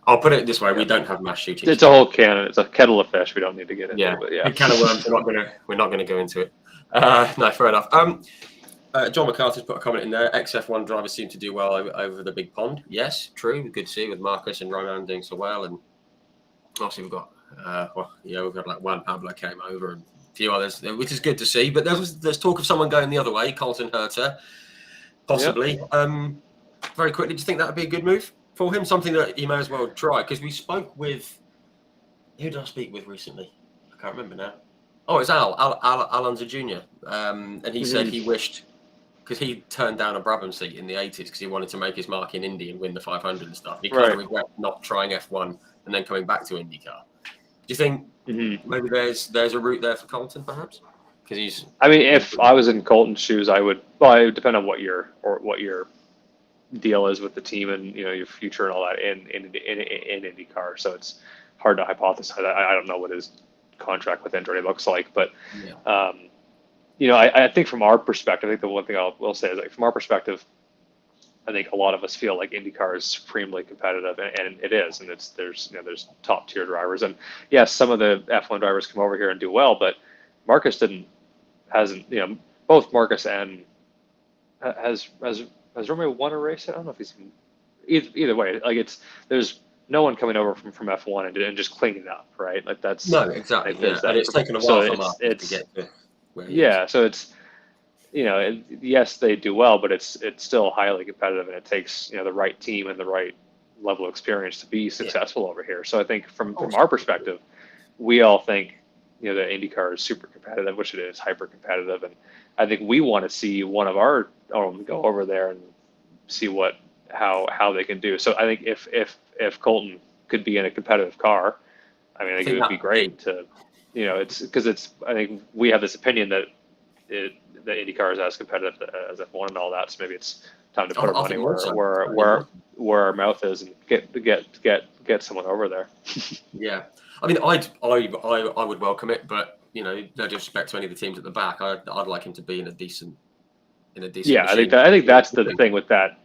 A: I'll put it this way: we don't have mass shootings.
B: It's a whole it's a kettle of fish. We don't need to get into it. But
A: a can of worms. We're not going to go into it. No, fair enough. John McCarthy's put a comment in there. Ex-F1 drivers seem to do well over the big pond. Yes, true. Good to see with Marcus and Roman doing so well, and obviously we've got we've got like Juan Pablo came over and a few others, which is good to see. But there's talk of someone going the other way, Colton Herter, possibly. Yep. Very quickly, do you think that would be a good move for him? Something that he may as well try, because we spoke with, who did I speak with recently? I can't remember now. Oh, it's Alonso Jr. And he said he wished, because he turned down a Brabham seat in the 80s because he wanted to make his mark in Indy and win the 500 and stuff. He kind of regret not trying F1 and then coming back to IndyCar. Do you think maybe there's a route there for Colton, perhaps? Because
B: I mean, if I was in Colton's shoes, I would. Well, it would depend on what your deal is with the team and your future and all that in IndyCar. So it's hard to hypothesize. I don't know what his contract with Andretti looks like, but I think from our perspective, I think the one thing I will say is, like, from our perspective, I think a lot of us feel like IndyCar is supremely competitive, and it is, and there's top tier drivers, and yes, some of the F1 drivers come over here and do well, but Marcus hasn't both Marcus and has Romeo won a race? I don't know if he's either way. Like, there's no one coming over from F1 and just cleaning up, right? Like, that's
A: no, exactly. And it's taken a while for Marcus to get to where he is.
B: So it's yes, they do well, but it's still highly competitive, and it takes the right team and the right level of experience to be successful over here. So I think from our perspective, we all think, you know, that IndyCar is super competitive, which it is, hyper competitive, and I think we want to see one of our own go over there and see how they can do. So I think if Colton could be in a competitive car, I mean, I think it would be great to, you know, it's because I think we have this opinion that the IndyCar is as competitive as F1 and all that. So maybe it's time to put our money where our mouth is and get someone over there.
A: Yeah, I mean, I would welcome it, but you know, no disrespect to any of the teams at the back, I'd like him to be in a decent. Yeah,
B: machine. I think that's the thing with that.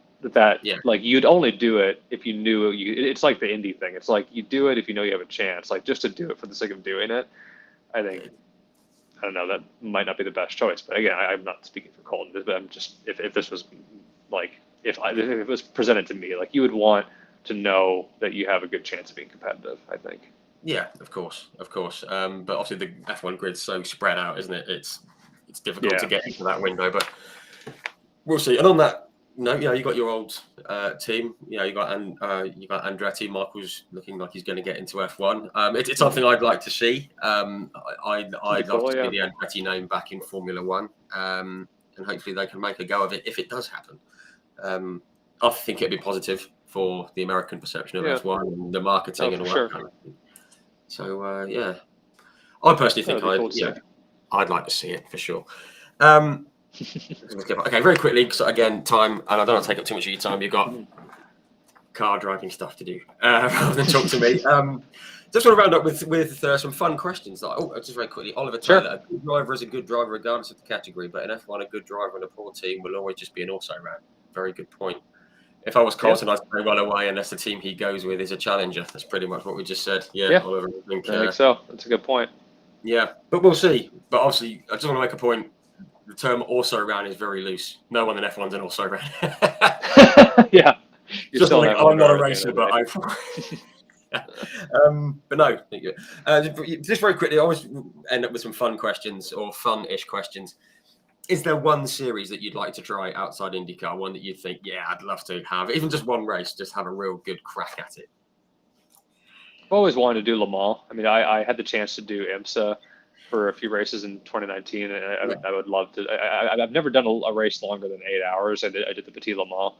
B: Like you'd only do it if you knew it's like the Indy thing. It's like you do it if you know you have a chance. Like just to do it for the sake of doing it, I think. I don't know, that might not be the best choice, but again, I'm not speaking for Colton. But I'm just if this was like if it was presented to me, like you would want to know that you have a good chance of being competitive. I think.
A: Yeah, of course. But obviously the F1 grid's so spread out, isn't it? It's difficult to get into that window, but we'll see. And on that note, you know, you got your old team. You know, you got Andretti. Michael's looking like he's going to get into F1. It's something I'd like to see. I'd love to see the Andretti name back in Formula One, and hopefully they can make a go of it if it does happen. I think it'd be positive for the American perception of F1 and the marketing and all that kind of thing. So I personally think I'd like to see it for sure. Okay, very quickly, because again, time, and I don't want to take up too much of your time. You've got car driving stuff to do rather than talk to me. Just want to round up with some fun questions. Just very quickly, Oliver Taylor, a good driver is a good driver regardless of the category, but in F1, a good driver and a poor team will always just be an also-ran. Very good point. If I was Colton, I'd go well away unless the team he goes with is a challenger. That's pretty much what we just said. Oliver,
B: I think so. That's a good point.
A: Yeah, but we'll see. But obviously, I just want to make a point. The term also-ran is very loose. No one in F1's an also-ran.
B: Yeah.
A: Just like, I'm not a racer, but I... but no, thank you. Just very quickly, I always end up with some fun questions or fun-ish questions. Is there one series that you'd like to try outside IndyCar? One that you'd think, I'd love to have, even just one race, just have a real good crack at it?
B: I've always wanted to do Le Mans. I mean, I had the chance to do IMSA for a few races in 2019, and I would love to. I've never done a race longer than 8 hours. I did the Petit Le Mans.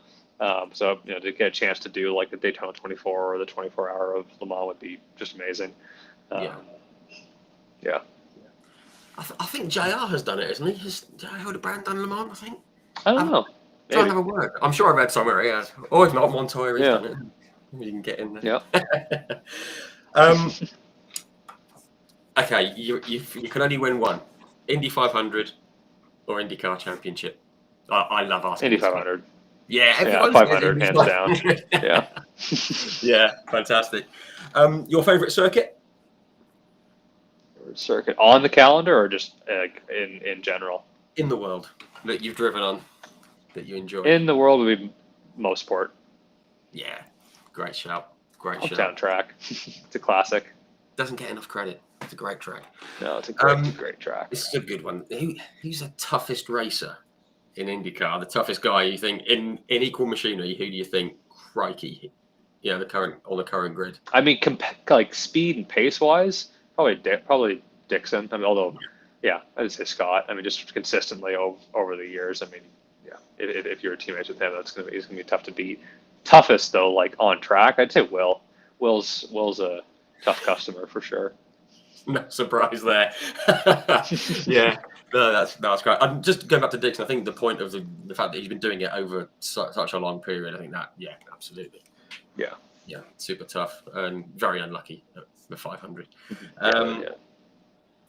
B: So, you know, to get a chance to do like the Daytona 24 or the 24-hour of Le Mans would be just amazing.
A: I think JR has done it, hasn't he? Has JR Hildebrand done Le Mans, I think?
B: I don't know.
A: Try and have a word. I'm sure I read somewhere he has. Or if not, Montoya has done it. You can get in there. Yeah. Okay, you can only win one. Indy 500 or IndyCar Championship. I love asking
B: Indy 500.
A: Yeah,
B: 500, hands down.
A: Yeah, fantastic. Your favourite circuit?
B: Circuit on the calendar or just in general?
A: In the world that you've driven on, that you enjoy.
B: In the world would be Mosport.
A: Yeah, great shout.
B: Hometown track. It's a classic.
A: Doesn't get enough credit. It's a great track.
B: No, it's a great track.
A: This is a good one. Who's the toughest racer in IndyCar? The toughest guy you think in equal machinery? Who do you think? Crikey, on the current grid. I mean,
B: like speed and pace wise, probably Dixon. I mean, although, I'd say Scott. I mean, just consistently over the years. I mean, if you're teammates with him, he's gonna be tough to beat. Toughest though, like on track, I'd say Will. Will's a tough customer for sure.
A: No surprise there. Yeah, no, that's great. I'm just going back to Dixon. I think the point of the fact that he's been doing it over such a long period. I think that, absolutely. Yeah, super tough and very unlucky at the 500.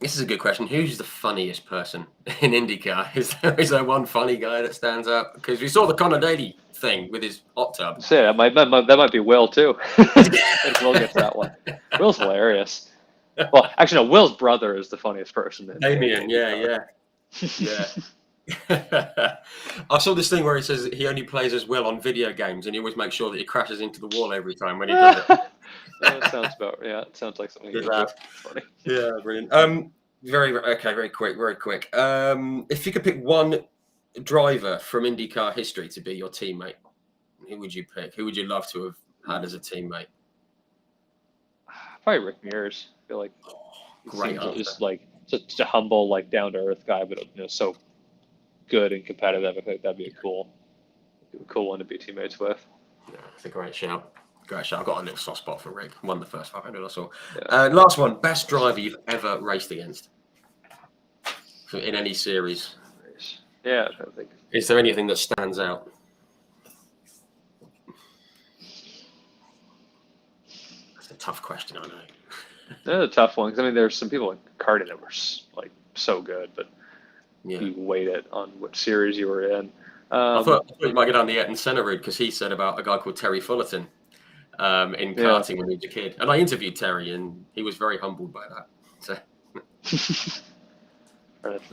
A: This is a good question. Who's the funniest person in IndyCar? Is there one funny guy that stands out? Because we saw the Connor Daly thing with his hot tub.
B: So that might be Will too. If Will gets that one. Will's hilarious. Well, actually, no. Will's brother is the funniest person.
A: Damien, yeah. I saw this thing where he says he only plays as Will on video games, and he always makes sure that he crashes into the wall every time when he does it.
B: That sounds it sounds like something. Funny.
A: Yeah, brilliant. Very quick. If you could pick one driver from IndyCar history to be your teammate, who would you pick? Who would you love to have had as a teammate?
B: Probably Rick Mears. I feel like he
A: Great
B: seems
A: answer.
B: just like such a humble, like down to earth guy, but so good and competitive. I think that'd be a cool one to be teammates with.
A: Yeah, it's a great shout. Great shout. I've got a little soft spot for Rick. Won the first 500 I saw.
B: Yeah.
A: Last one. Best driver you've ever raced against in any series?
B: Yeah, I think.
A: Is there anything that stands out? That's a tough question, I know.
B: That's a tough one because I mean, there's some people in karting that were like so good, but you weighed it on what series you were in.
A: I thought you might go down the Ayrton Senna route because he said about a guy called Terry Fullerton in karting when he was a kid, and I interviewed Terry, and he was very humbled by that. So.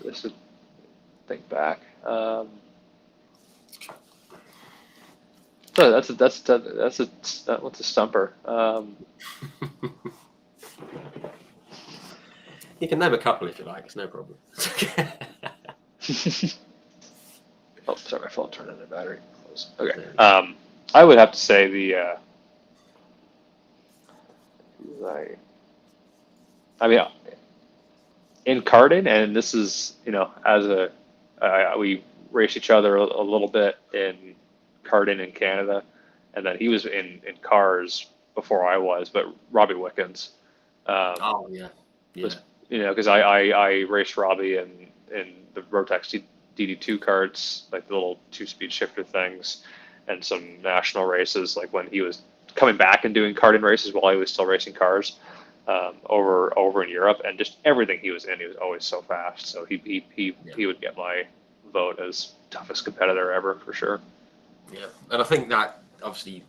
B: This is think back. So that's what's a stumper.
A: You can name a couple if you like. It's no problem.
B: Oh, sorry, my phone turned on the battery. Okay. I would have to say I mean, in karting, and this is, as we raced each other a little bit in karting in Canada, and then he was in cars before I was, but Robbie Wickens. Because I raced Robbie in the Rotax DD2 karts, like the little 2-speed shifter things, and some national races, like when he was coming back and doing karting races while he was still racing cars over in Europe, and just everything he was in, he was always so fast. So he would get my vote as toughest competitor ever for sure.
A: Yeah, and I think that obviously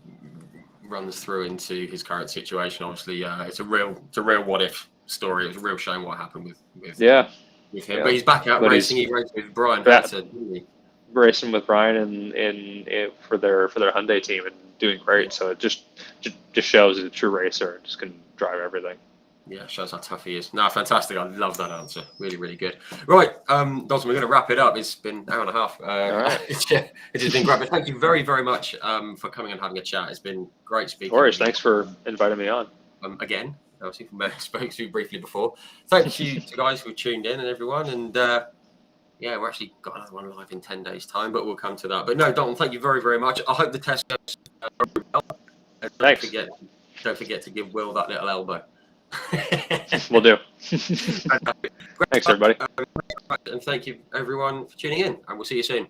A: runs through into his current situation. Obviously, it's a real what if story. It was a real shame what happened with him.
B: Yeah.
A: But he's back out racing. He raced with Brian Hatter, didn't he?
B: Racing with Brian in for their Hyundai team and doing great. So it just shows he's a true racer and just can drive everything.
A: Yeah, shows how tough he is. No, fantastic. I love that answer. Really, really good. Right, Dalton, we're going to wrap it up. It's been an hour and a half.
B: All right.
A: It has been great. But thank you very, very much for coming and having a chat. It's been great speaking.
B: Of course. Thanks for inviting me on.
A: Again, obviously, spoke to you briefly before. Thank you to guys who tuned in and everyone. And we're actually got another one live in 10 days' time, but we'll come to that. But no, Dalton, thank you very, very much. I hope the test goes very well. And
B: Thanks.
A: Don't forget to give Will that little elbow.
B: Will do. Thanks, everybody.
A: And thank you, everyone, for tuning in. And we'll see you soon.